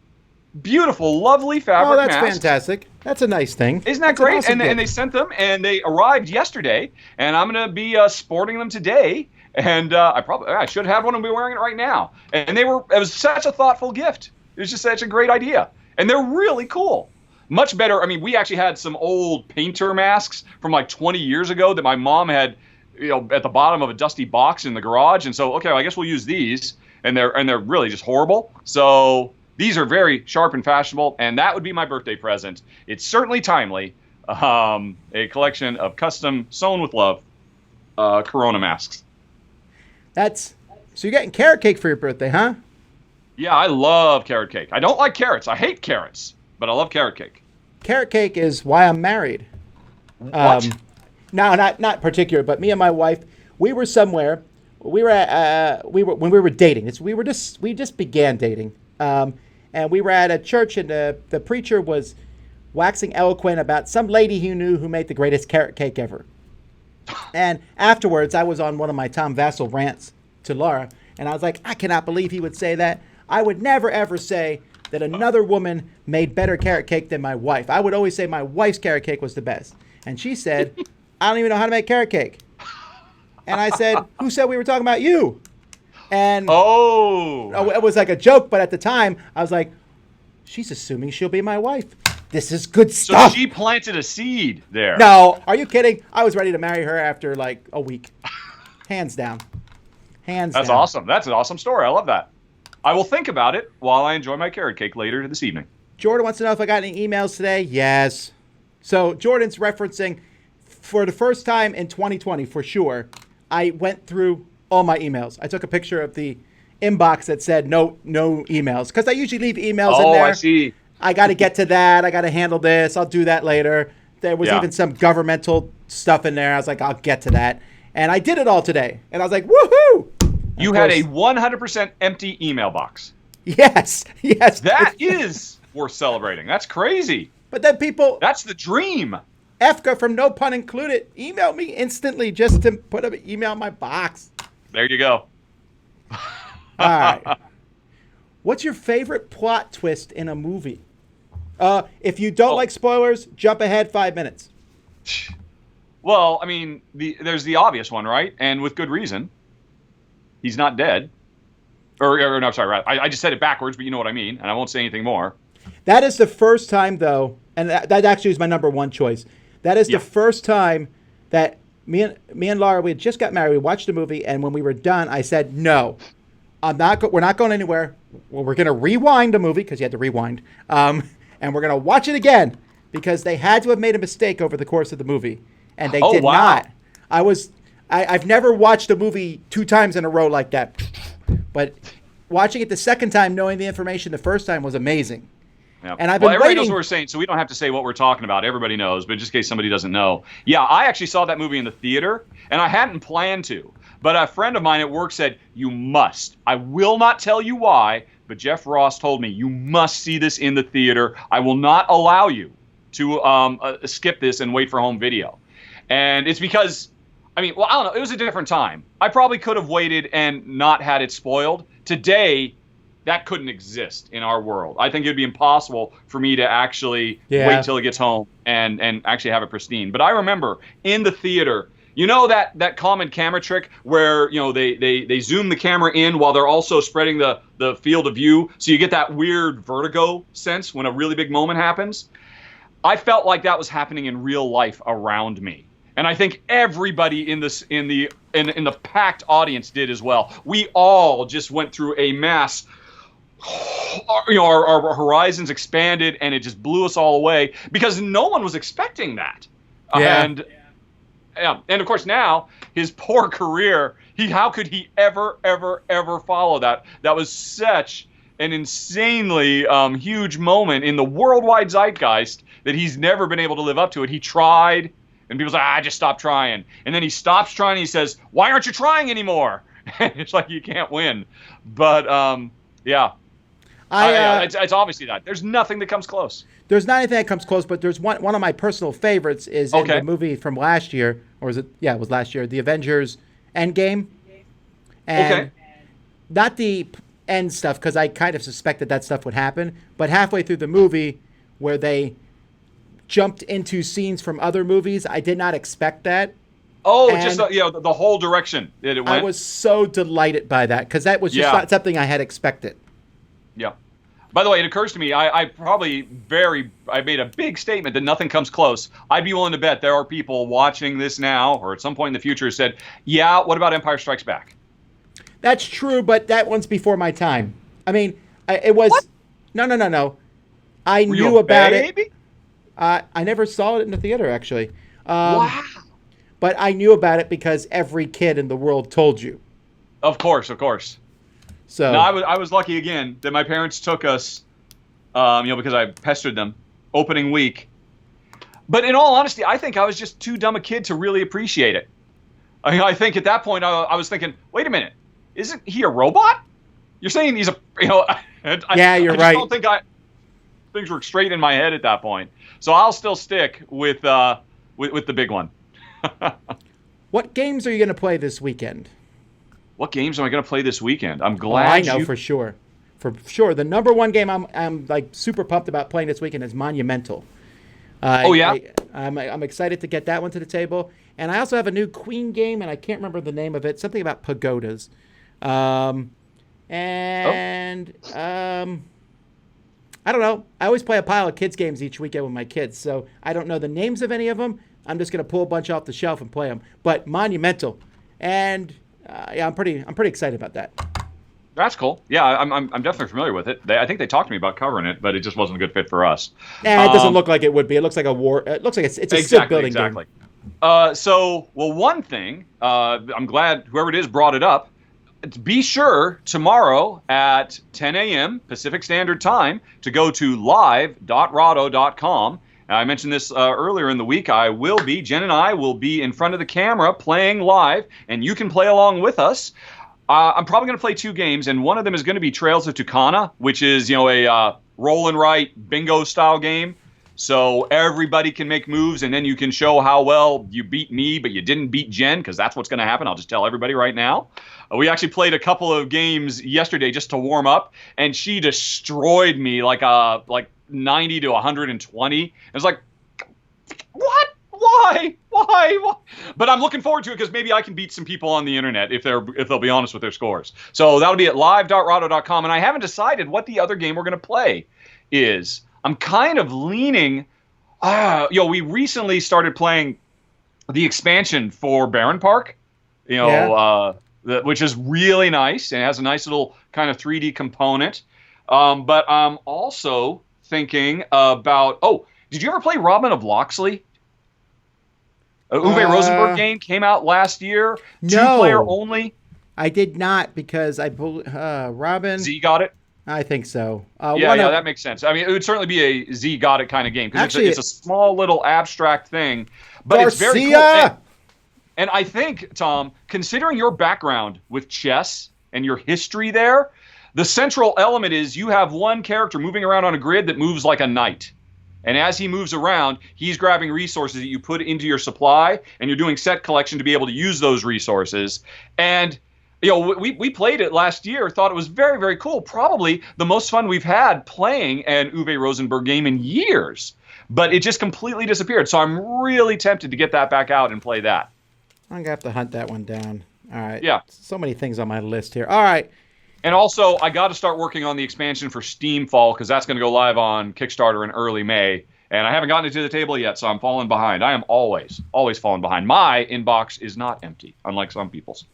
B: Beautiful, lovely fabric
A: Oh, that's
B: masks.
A: fantastic. That's a nice thing.
B: Isn't that
A: That's an
B: great?
A: awesome
B: And
A: gift.
B: they sent them, and they arrived yesterday, and I'm going to be sporting them today. And I should have one and be wearing it right now. And it was such a thoughtful gift. It was just such a great idea. And they're really cool. Much better. I mean, we actually had some old painter masks from like 20 years ago that my mom had, at the bottom of a dusty box in the garage. And so, okay, well, I guess we'll use these. And they're really just horrible. So these are very sharp and fashionable, and that would be my birthday present. It's certainly timely. A collection of custom sewn with love Corona masks.
A: So you're getting carrot cake for your birthday, huh?
B: Yeah, I love carrot cake. I don't like carrots. I hate carrots, but I love carrot cake.
A: Carrot cake is why I'm married.
B: What?
A: No, not particular, but me and my wife, we were somewhere. We were at when we were dating. We just began dating, and we were at a church, and the preacher was waxing eloquent about some lady he knew who made the greatest carrot cake ever. And afterwards, I was on one of my Tom Vasel rants to Laura, and I was like, I cannot believe he would say that. I would never, ever say that another woman made better carrot cake than my wife. I would always say my wife's carrot cake was the best. And she said, I don't even know how to make carrot cake. And I said, who said we were talking about you? And it was like a joke, but at the time, I was like, she's assuming she'll be my wife. This is good stuff.
B: So she planted a seed there.
A: No, are you kidding? I was ready to marry her after like a week. Hands down.
B: That's awesome. That's an awesome story. I love that. I will think about it while I enjoy my carrot cake later this evening.
A: Jordan wants to know if I got any emails today. Yes. So Jordan's referencing, for the first time in 2020, for sure, I went through all my emails. I took a picture of the inbox that said no emails, because I usually leave emails in there.
B: Oh, I see.
A: I got to get to that. I got to handle this. I'll do that later. There was even some governmental stuff in there. I was like, I'll get to that. And I did it all today. And I was like, woohoo!
B: You had a 100% empty email box.
A: Yes.
B: That is worth celebrating. That's crazy.
A: But then people...
B: That's the dream.
A: Efka from No Pun Included emailed me instantly just to put an email in my box.
B: There you go.
A: All right. What's your favorite plot twist in a movie? If you don't like spoilers, jump ahead 5 minutes.
B: Well, I mean, there's the obvious one, right? And with good reason. He's not dead. Or no, sorry, right. I just said it backwards, but you know what I mean, and I won't say anything more.
A: That is the first time, though, and that actually is my number one choice. That is the first time that me and Laura, we had just got married, we watched the movie, and when we were done, I said, no, we're not going anywhere. Well, we're going to rewind the movie, because you had to rewind, and we're going to watch it again, because they had to have made a mistake over the course of the movie, and they did not. I've never watched a movie 2 times in a row like that, but watching it the second time, knowing the information the first time, was amazing.
B: Yeah.
A: And I've been
B: everybody
A: waiting.
B: knows what we're saying, so we don't have to say what we're talking about. Everybody knows, but just in case somebody doesn't know. Yeah, I actually saw that movie in the theater, and I hadn't planned to. But a friend of mine at work said, you must. I will not tell you why, but Jeff Ross told me, you must see this in the theater. I will not allow you to skip this and wait for home video. And it's because, I don't know. It was a different time. I probably could have waited and not had it spoiled. Today, that couldn't exist in our world. I think it would be impossible for me to actually wait till it gets home and actually have it pristine. But I remember in the theater, you know that common camera trick where they zoom the camera in while they're also spreading the field of view, so you get that weird vertigo sense when a really big moment happens. I felt like that was happening in real life around me. And I think everybody in the packed audience did as well. We all just went through a mass. Our horizons expanded, and it just blew us all away because no one was expecting that. And of course now his poor career. How could he ever follow that? That was such an insanely huge moment in the worldwide zeitgeist that he's never been able to live up to it. He tried. And people say, I just stopped trying. And then he stops trying and he says, why aren't you trying anymore? It's like you can't win. But, it's obviously that. There's nothing that comes close.
A: There's not anything that comes close, but there's one of my personal favorites is in the movie from last year. Or was it? Yeah, it was last year. The Avengers Endgame. And not the end stuff because I kind of suspected that stuff would happen. But halfway through the movie, where they jumped into scenes from other movies, I did not expect that.
B: Oh,
A: And
B: just the whole direction that it went.
A: I was so delighted by that because that was just not something I had expected.
B: Yeah. By the way, it occurs to me, I made a big statement that nothing comes close. I'd be willing to bet there are people watching this now or at some point in the future who said, yeah, what about Empire Strikes Back?
A: That's true, but that one's before my time. I mean, it was...
B: What?
A: No. I knew about it. I never saw it in the theater, actually.
B: Wow.
A: But I knew about it because every kid in the world told you.
B: Of course.
A: So
B: no, I was lucky again that my parents took us, because I pestered them opening week. But in all honesty, I think I was just too dumb a kid to really appreciate it. I think at that point I was thinking, wait a minute, isn't he a robot? You're saying he's a,
A: yeah, you're right.
B: I don't think things were straight in my head at that point. So I'll still stick with the big one.
A: What games are you going to play this weekend?
B: What games am I going to play this weekend? I'm glad
A: I know for sure. For sure. The number one game I'm like super pumped about playing this weekend is Monumental. I'm excited to get that one to the table. And I also have a new Queen game, and I can't remember the name of it. Something about pagodas. I don't know. I always play a pile of kids games each weekend with my kids, so I don't know the names of any of them. I'm just going to pull a bunch off the shelf and play them. But Monumental. And I'm pretty excited about that.
B: That's cool. Yeah, I'm definitely familiar with it. I think they talked to me about covering it, but it just wasn't a good fit for us.
A: Nah, it doesn't look like it would be. It looks like a war. It looks like it's a stick building game.
B: One thing, I'm glad whoever it is brought it up. Be sure tomorrow at 10 a.m. Pacific Standard Time to go to live.rahdo.com. I mentioned this earlier in the week. Jen and I will be in front of the camera playing live, and you can play along with us. I'm probably going to play 2 games, and one of them is going to be Trails of Tucana, which is a roll and write bingo style game. So everybody can make moves, and then you can show how well you beat me, but you didn't beat Jen, because that's what's going to happen. I'll just tell everybody right now. We actually played a couple of games yesterday just to warm up, and she destroyed me like 90 to 120. It was like, what? Why? But I'm looking forward to it because maybe I can beat some people on the internet if they'll be honest with their scores. So that'll be at live.rahdo.com, and I haven't decided what the other game we're going to play is. I'm kind of leaning. We recently started playing the expansion for Barron Park. Which is really nice and has a nice little kind of 3D component. But I'm also thinking about. Oh, did you ever play Robin of Locksley? Uwe Rosenberg game came out last year.
A: No.
B: 2-player only.
A: I did not because Robin.
B: Z got it.
A: I think so.
B: That makes sense. I mean, it would certainly be a Z got it kind of game because it's a small little abstract thing, but
A: Garcia!
B: It's very cool. And I think, Tom, considering your background with chess and your history there, the central element is you have one character moving around on a grid that moves like a knight. And as he moves around, he's grabbing resources that you put into your supply, and you're doing set collection to be able to use those resources. And we played it last year, thought it was very, very cool. Probably the most fun we've had playing an Uwe Rosenberg game in years. But it just completely disappeared. So I'm really tempted to get that back out and play that.
A: I'm going to have to hunt that one down. All right.
B: Yeah.
A: So many things on my list here. All right.
B: And also, I got to start working on the expansion for Steamfall because that's going to go live on Kickstarter in early May. And I haven't gotten it to the table yet, so I'm falling behind. I am always falling behind. My inbox is not empty, unlike some people's.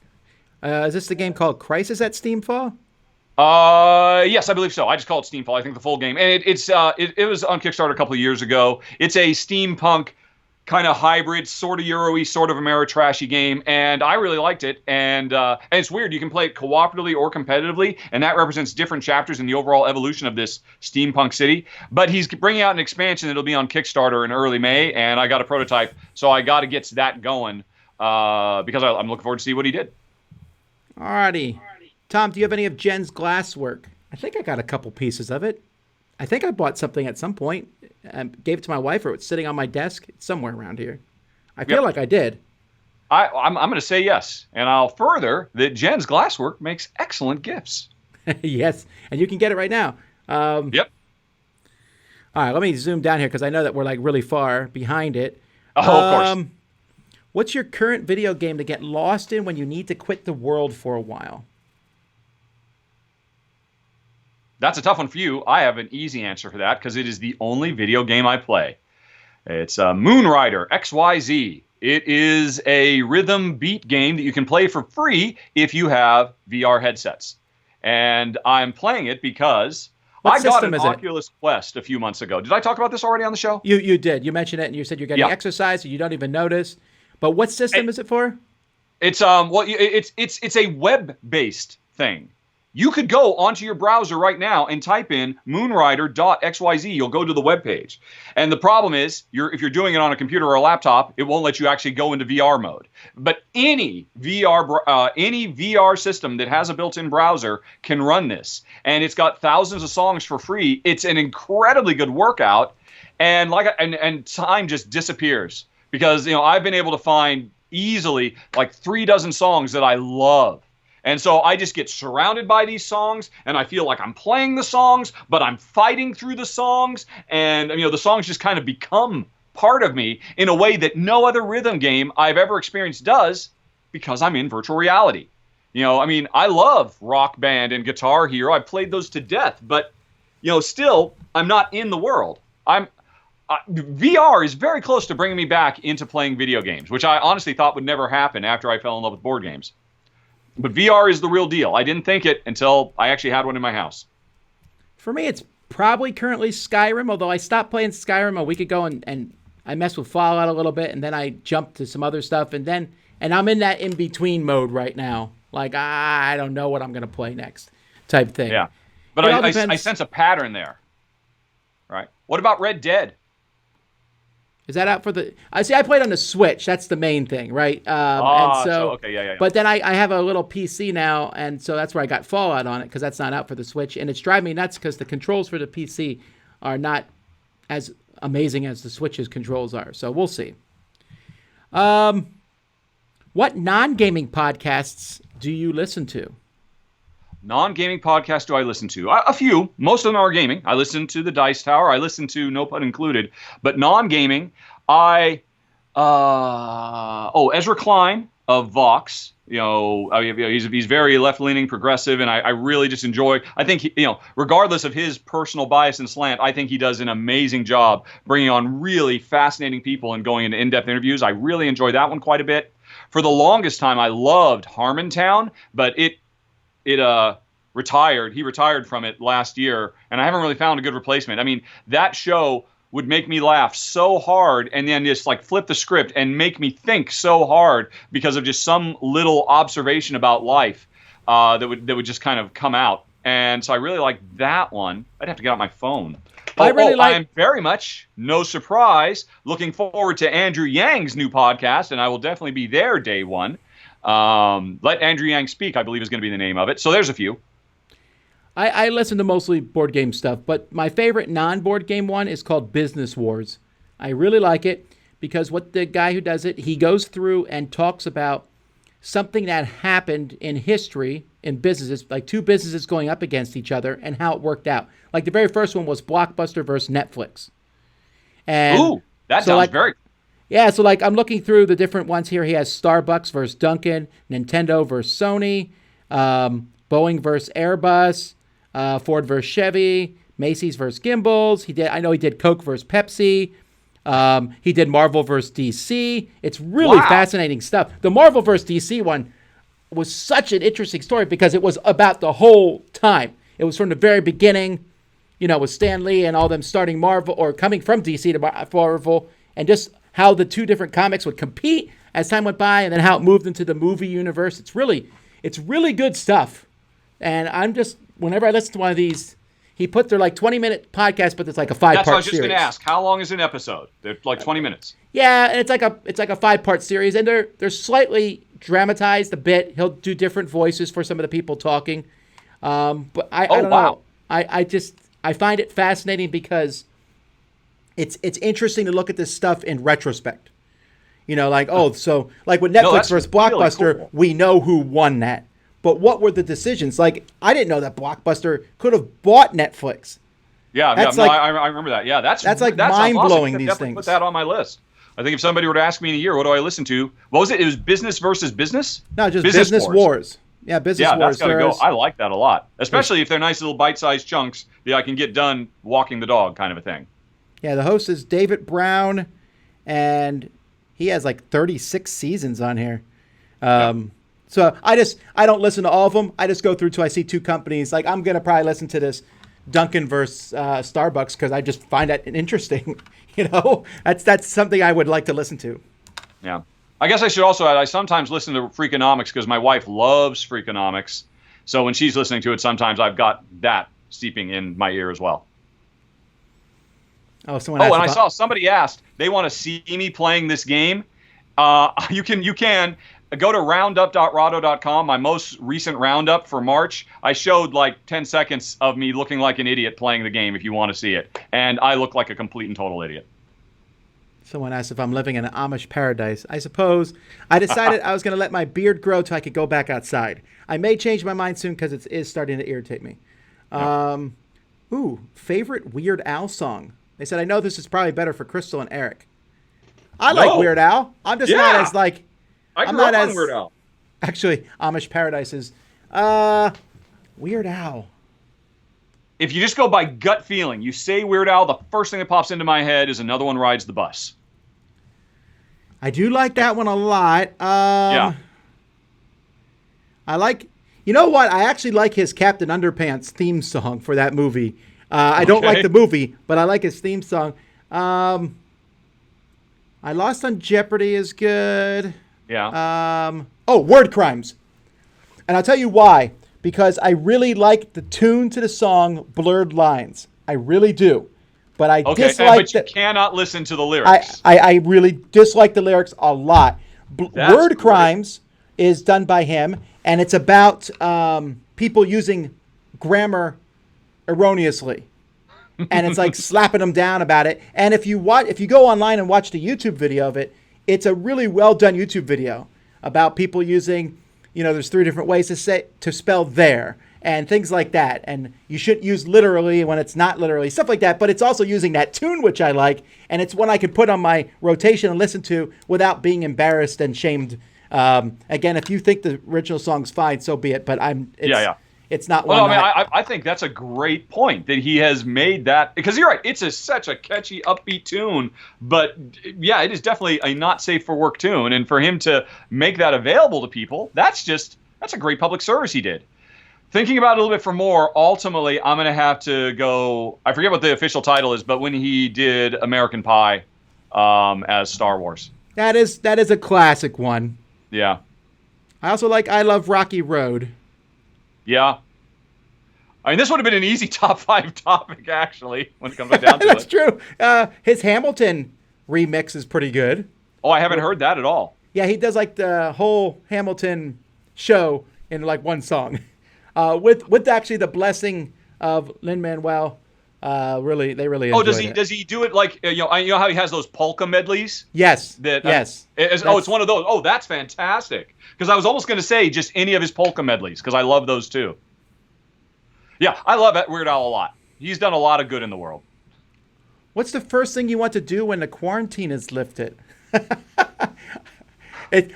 A: Is this the game called Crisis at Steamfall?
B: Yes, I believe so. I just call it Steamfall. I think the full game. And it was on Kickstarter a couple of years ago. It's a steampunk kind of hybrid, sort of Euro-y, sort of Ameritrashy game, and I really liked it. And it's weird. You can play it cooperatively or competitively, and that represents different chapters in the overall evolution of this steampunk city. But he's bringing out an expansion that'll be on Kickstarter in early May, and I got a prototype, so I got to get that going because I'm looking forward to see what he did.
A: Alrighty. Tom, do you have any of Jen's glasswork? I think I got a couple pieces of it. I think I bought something at some point and gave it to my wife, or it's sitting on my desk. It's somewhere around here. I feel like I did.
B: I'm going to say yes. And I'll further that Jen's glasswork makes excellent gifts.
A: Yes, and you can get it right now.
B: Yep.
A: All right, let me zoom down here because I know that we're like really far behind it.
B: Oh, of course.
A: What's your current video game to get lost in when you need to quit the world for a while?
B: That's a tough one for you. I have an easy answer for that because it is the only video game I play. It's Moonrider XYZ. It is a rhythm beat game that you can play for free if you have VR headsets. And I'm playing it because I got an Oculus Quest a few months ago. Did I talk about this already on the show?
A: You did. You mentioned it, and you said you're getting exercise, and you don't even notice. But what system is it for?
B: It's it's a web-based thing. You could go onto your browser right now and type in moonrider.xyz. You'll go to the web page. And the problem is, if you're doing it on a computer or a laptop, it won't let you actually go into VR mode. But any VR system that has a built-in browser can run this. And it's got thousands of songs for free. It's an incredibly good workout. And and time just disappears because I've been able to find easily like 36 songs that I love. And so I just get surrounded by these songs, and I feel like I'm playing the songs, but I'm fighting through the songs, and the songs just kind of become part of me in a way that no other rhythm game I've ever experienced does, because I'm in virtual reality. I love Rock Band and Guitar Hero. I played those to death, but still, I'm not in the world. VR is very close to bringing me back into playing video games, which I honestly thought would never happen after I fell in love with board games. But VR is the real deal. I didn't think it until I actually had one in my house.
A: For me, it's probably currently Skyrim, although I stopped playing Skyrim a week ago and I messed with Fallout a little bit, and then I jumped to some other stuff, and I'm in that in-between mode right now. Like, I don't know what I'm going to play next type thing.
B: Yeah, but I sense a pattern there. Right. What about Red Dead?
A: Is that out for the? I played on the Switch. That's the main thing, right?
B: Okay, yeah.
A: But then I have a little PC now, and so that's where I got Fallout on it because that's not out for the Switch, and it's driving me nuts because the controls for the PC are not as amazing as the Switch's controls are. So we'll see. What non-gaming podcasts do you listen to?
B: Non-gaming podcasts do I listen to? A few. Most of them are gaming. I listen to the Dice Tower. I listen to No Pun Included. But non-gaming, Ezra Klein of Vox. He's very left-leaning, progressive, and I really just enjoy. I think regardless of his personal bias and slant, I think he does an amazing job bringing on really fascinating people and going into in-depth interviews. I really enjoy that one quite a bit. For the longest time, I loved Harmontown, but it retired. He retired from it last year, and I haven't really found a good replacement. I mean, that show would make me laugh so hard and then just like flip the script and make me think so hard because of just some little observation about life that would just kind of come out. And so I really like that one. I'd have to get out my phone. I'm very much, no surprise, looking forward to Andrew Yang's new podcast, and I will definitely be there day one. Let Andrew Yang Speak, I believe, is going to be the name of it. So there's a few.
A: I listen to mostly board game stuff, but my favorite non-board game one is called Business Wars. I really like it because what the guy who does it, he goes through and talks about something that happened in history in businesses, like two businesses going up against each other and how it worked out. Like the very first one was Blockbuster versus Netflix. And
B: ooh, that sounds very cool.
A: Yeah, so like I'm looking through the different ones here. He has Starbucks versus Dunkin', Nintendo versus Sony, Boeing versus Airbus, Ford versus Chevy, Macy's versus Gimbals. I know he did Coke versus Pepsi. He did Marvel versus DC. It's really fascinating stuff. The Marvel versus DC one was such an interesting story because it was about the whole time. It was from the very beginning, with Stan Lee and all them starting Marvel or coming from DC to Marvel, and just how the two different comics would compete as time went by, and then how it moved into the movie universe. It's really good stuff. And I'm just, whenever I listen to one of these, he put their 20-minute podcast, but it's like a 5-part series.
B: That's what I was just going to ask. How long is an episode? They're like 20 minutes.
A: Yeah, and it's like a 5-part series, and they're slightly dramatized a bit. He'll do different voices for some of the people talking. But I don't know. I find it fascinating because it's interesting to look at this stuff in retrospect. So like with Netflix versus Blockbuster, really cool. We know who won that. but what were the decisions? Like, I didn't know that Blockbuster could have bought Netflix.
B: Yeah,
A: That's
B: no,
A: like-
B: I remember that. Yeah, that's
A: like
B: that sounds
A: mind-blowing,
B: awesome.
A: these
B: Definitely
A: things.
B: Put that on my list. I think if somebody were to ask me in a year, what do I listen to? What was it? It was Business versus Business?
A: No, just Business Wars. Yeah, Business
B: Yeah,
A: Wars.
B: that's got to go. I like that a lot, especially if they're nice little bite-sized chunks that I can get done walking the dog kind of a thing.
A: Yeah, the host is David Brown, and he has like 36 seasons on here. So I don't listen to all of them. I just go through till I see two companies. Like, I'm going to probably listen to this Dunkin' versus Starbucks because I just find that interesting. That's something I would like to listen to.
B: Yeah. I guess I should also add, I sometimes listen to Freakonomics because my wife loves Freakonomics. So when she's listening to it, sometimes I've got that seeping in my ear as well.
A: Oh, someone.
B: And I saw somebody asked, they want to see me playing this game. You can go to roundup.rahdo.com. My most recent roundup for March, I showed like 10 seconds of me looking like an idiot playing the game if you want to see it. And I look like a complete and total idiot.
A: Someone asked if I'm living in an Amish paradise. I suppose. I decided I was going to let my beard grow till I could go back outside. I may change my mind soon because it is starting to irritate me. Favorite Weird Al song? They said, I know this is probably better for Crystal and Eric. I like Weird Al. I'm just not as like...
B: I grew up on Weird Al.
A: Actually, Amish Paradise is Weird Al.
B: If you just go by gut feeling, you say Weird Al, the first thing that pops into my head is Another One Rides the Bus.
A: I do like that one a lot.
B: Yeah.
A: I like... You know what? I actually like his Captain Underpants theme song for that movie. I don't like the movie, but I like his theme song. I Lost on Jeopardy is good.
B: Yeah.
A: Word Crimes. And I'll tell you why. Because I really like the tune to the song Blurred Lines. I really do. But I dislike
B: but you cannot listen to the lyrics.
A: I really dislike the lyrics a lot. Word Crimes is done by him, and it's about people using grammar erroneously. And it's like slapping them down about it. And if you go online and watch the YouTube video of it, it's a really well done YouTube video about people using, there's 3 different ways to spell there and things like that. And you shouldn't use literally when it's not literally, stuff like that. But it's also using that tune, which I like. And it's one I could put on my rotation and listen to without being embarrassed and shamed. Again, if you think the original song's fine, so be it. But it's not one.
B: I think that's a great point that he has made that, because you're right. It's such a catchy, upbeat tune, but yeah, it is definitely a not safe for work tune. And for him to make that available to people, that's a great public service he did. Thinking about it a little bit for more, ultimately, I'm going to have to go. I forget what the official title is, but when he did American Pie as Star Wars,
A: that is a classic one.
B: Yeah.
A: I also like I Love Rocky Road.
B: Yeah. I mean, this would have been an easy top 5 topic, actually, when it comes down to
A: That's
B: it.
A: true. His Hamilton remix is pretty good.
B: Oh, I haven't heard that at all.
A: Yeah, he does like the whole Hamilton show in like one song. With actually the blessing of Lin-Manuel. They really enjoy it.
B: Does he do it like, you know how he has those polka medleys?
A: Yes.
B: Yes. It's one of those. Oh, that's fantastic. Because I was almost going to say just any of his polka medleys, because I love those too. Yeah, I love Weird Al a lot. He's done a lot of good in the world.
A: What's the first thing you want to do when the quarantine is lifted?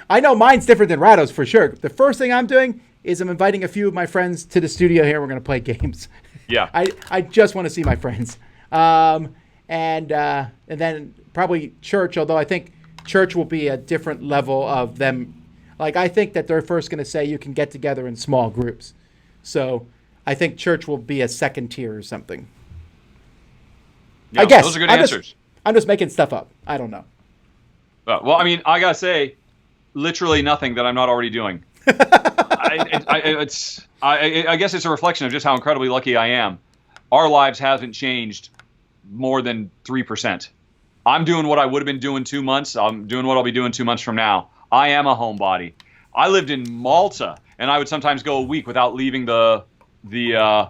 A: I know mine's different than Rahdo's for sure. The first thing I'm doing is I'm inviting a few of my friends to the studio here. We're going to play games.
B: Yeah.
A: I just want to see my friends. And then probably church, although I think church will be a different level of them. Like, I think that they're first going to say you can get together in small groups. So I think church will be a second tier or something.
B: Yeah,
A: I guess.
B: Those are good answers.
A: I'm just making stuff up. I don't know.
B: Well, I mean, I got to say, literally nothing that I'm not already doing. I guess it's a reflection of just how incredibly lucky I am. Our lives haven't changed more than 3%. I'm doing what I would have been doing 2 months. I'm doing what I'll be doing 2 months from now. I am a homebody. I lived in Malta, and I would sometimes go a week without leaving the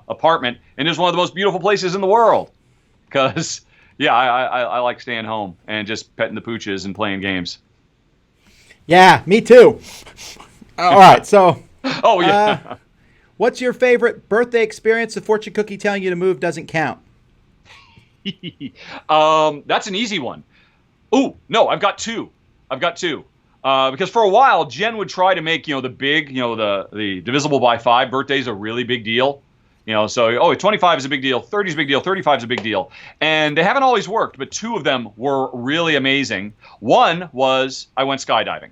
B: apartment, and it's one of the most beautiful places in the world. Because, yeah, I like staying home and just petting the pooches and playing games.
A: Yeah, me too. All right, so
B: Oh yeah.
A: What's your favorite birthday experience? The fortune cookie telling you to move doesn't count.
B: That's an easy one. Ooh, no, I've got two. I've got two. Because for a while, Jen would try to make, the big, the divisible by 5 birthdays a really big deal. So 25 is a big deal, 30 is a big deal, 35 is a big deal. And they haven't always worked, but 2 of them were really amazing. One was I went skydiving.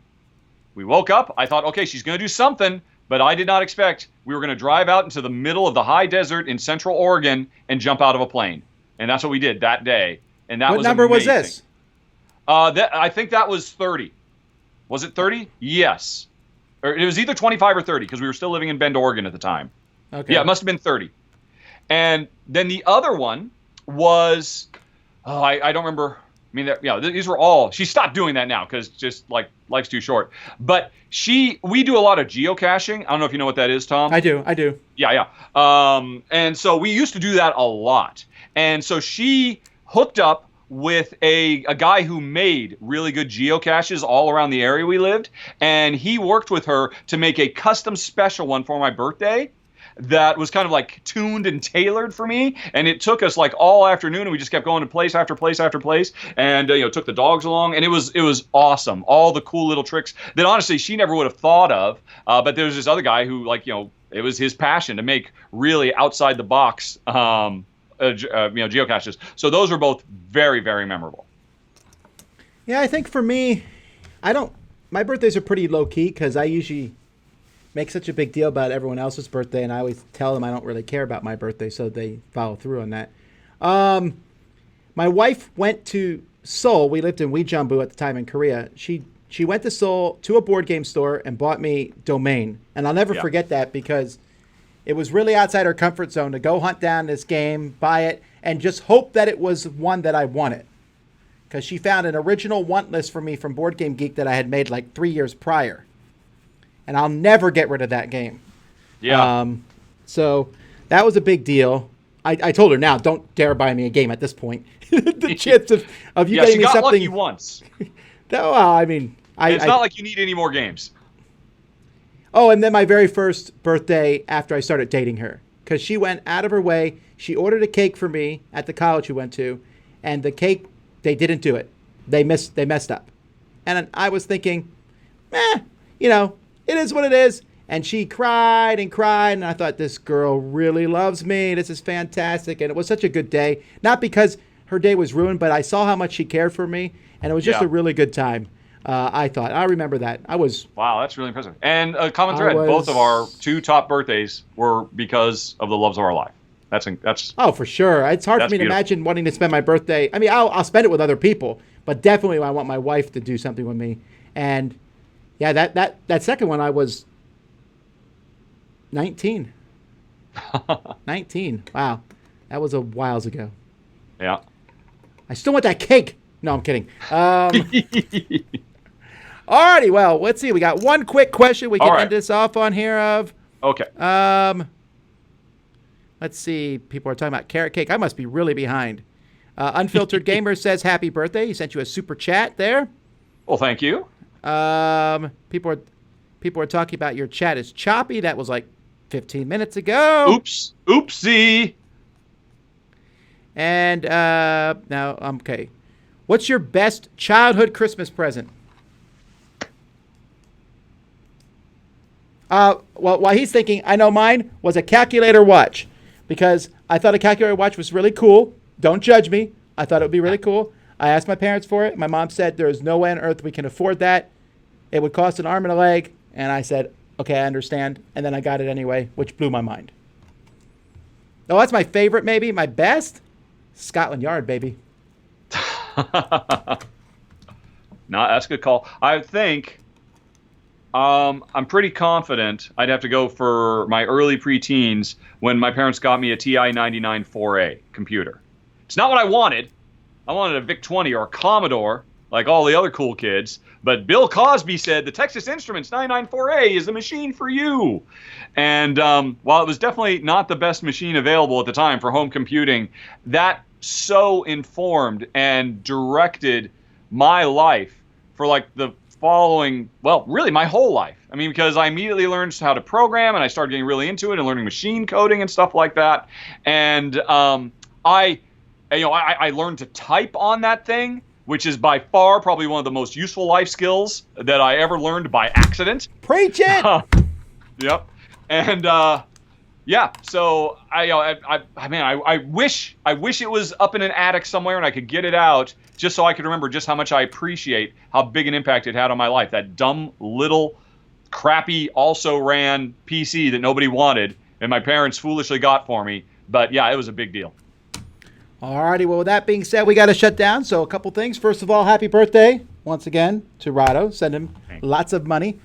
B: We woke up, I thought, okay, she's going to do something, but I did not expect we were going to drive out into the middle of the high desert in Central Oregon and jump out of a plane. And that's what we did that day. And that
A: What
B: was
A: number
B: amazing.
A: was this?
B: I think that was 30. Was it 30? Yes. Or it was either 25 or 30 because we were still living in Bend, Oregon at the time.
A: Okay.
B: Yeah, it must have been 30. And then the other one was, I don't remember. I mean, these were all, she stopped doing that now because just like life's too short. But we do a lot of geocaching. I don't know if you know what that is, Tom.
A: I do.
B: Yeah. And so we used to do that a lot. And so she hooked up with a guy who made really good geocaches all around the area we lived. And he worked with her to make a custom special one for my birthday that was kind of like tuned and tailored for me. And it took us like all afternoon, and we just kept going to place after place after place, and took the dogs along, and it was awesome. All the cool little tricks that honestly she never would have thought of. But there was this other guy who it was his passion to make really outside the box geocaches. So those are both very, very memorable.
A: Yeah, I think for me, my birthdays are pretty low key because I usually make such a big deal about everyone else's birthday, and I always tell them I don't really care about my birthday, so they follow through on that. My wife went to Seoul. We lived in Uijeonbu at the time in Korea. She went to Seoul to a board game store and bought me Domain, and I'll never forget that because it was really outside her comfort zone to go hunt down this game, buy it, and just hope that it was one that I wanted. Because she found an original want list for me from Board Game Geek that I had made like 3 years prior. And I'll never get rid of that game.
B: Yeah.
A: So that was a big deal. I told her now, don't dare buy me a game at this point. The chance of you getting me something.
B: She got lucky once.
A: No, I mean,
B: it's not like you need any more games.
A: Oh, and then my very first birthday after I started dating her, because she went out of her way. She ordered a cake for me at the college we went to, and the cake, they didn't do it. They messed up. And I was thinking, it is what it is. And she cried and cried, and I thought, this girl really loves me. This is fantastic. And it was such a good day. Not because her day was ruined, but I saw how much she cared for me, and it was just a really good time. I thought. I remember that.
B: Wow, that's really impressive. And a common thread, both of our 2 top birthdays were because of the loves of our life. That's
A: Oh, for sure. It's hard for me to imagine wanting to spend my birthday. I mean, I'll spend it with other people, but definitely I want my wife to do something with me. And yeah, that second one I was 19. 19. Wow. That was a whiles ago.
B: Yeah.
A: I still want that cake. No, I'm kidding. Alrighty, well, let's see. We got one quick question we can end this off on here of.
B: Okay.
A: Let's see. People are talking about carrot cake. I must be really behind. Unfiltered Gamer says happy birthday. He sent you a super chat there.
B: Well, thank you.
A: People are talking about your chat is choppy. That was like 15 minutes ago.
B: Oopsie.
A: And now, okay. What's your best childhood Christmas present? Well, while he's thinking, I know mine was a calculator watch because I thought a calculator watch was really cool. Don't judge me. I thought it would be really cool. I asked my parents for it. My mom said there is no way on earth we can afford that. It would cost an arm and a leg. And I said, okay, I understand. And then I got it anyway, which blew my mind. Oh, that's my favorite, maybe. My best? Scotland Yard, baby.
B: No, that's a good call. I think I'm pretty confident I'd have to go for my early preteens when my parents got me a TI-99 4A computer. It's not what I wanted. I wanted a VIC-20 or a Commodore, like all the other cool kids. But Bill Cosby said the Texas Instruments 994A is the machine for you. And while it was definitely not the best machine available at the time for home computing, that so informed and directed my life for like the following, well, really my whole life. I mean, because I immediately learned how to program, and I started getting really into it and learning machine coding and stuff like that. And I learned to type on that thing, which is by far probably one of the most useful life skills that I ever learned by accident.
A: Preach it!
B: Yep. And yeah, so I wish it was up in an attic somewhere and I could get it out just so I could remember just how much I appreciate how big an impact it had on my life. That dumb little crappy also ran PC that nobody wanted and my parents foolishly got for me. But yeah, it was a big deal.
A: Alrighty, well, with that being said, we got to shut down. So a couple things. First of all, happy birthday once again to Rahdo. Send him lots of money.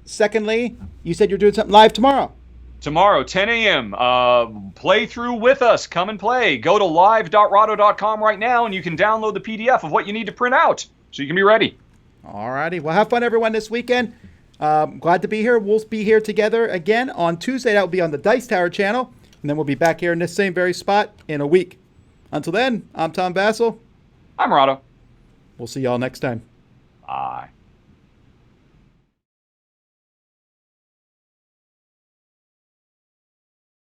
A: Secondly, you said you're doing something live tomorrow.
B: Tomorrow, 10 a.m. Play through with us. Come and play. Go to live.rahdo.com right now, and you can download the PDF of what you need to print out so you can be ready.
A: Alrighty. Well, have fun, everyone, this weekend. Glad to be here. We'll be here together again on Tuesday. That will be on the Dice Tower channel. And then we'll be back here in this same very spot in a week. Until then, I'm Tom Vasel.
B: I'm Rahdo.
A: We'll see y'all next time.
B: Bye.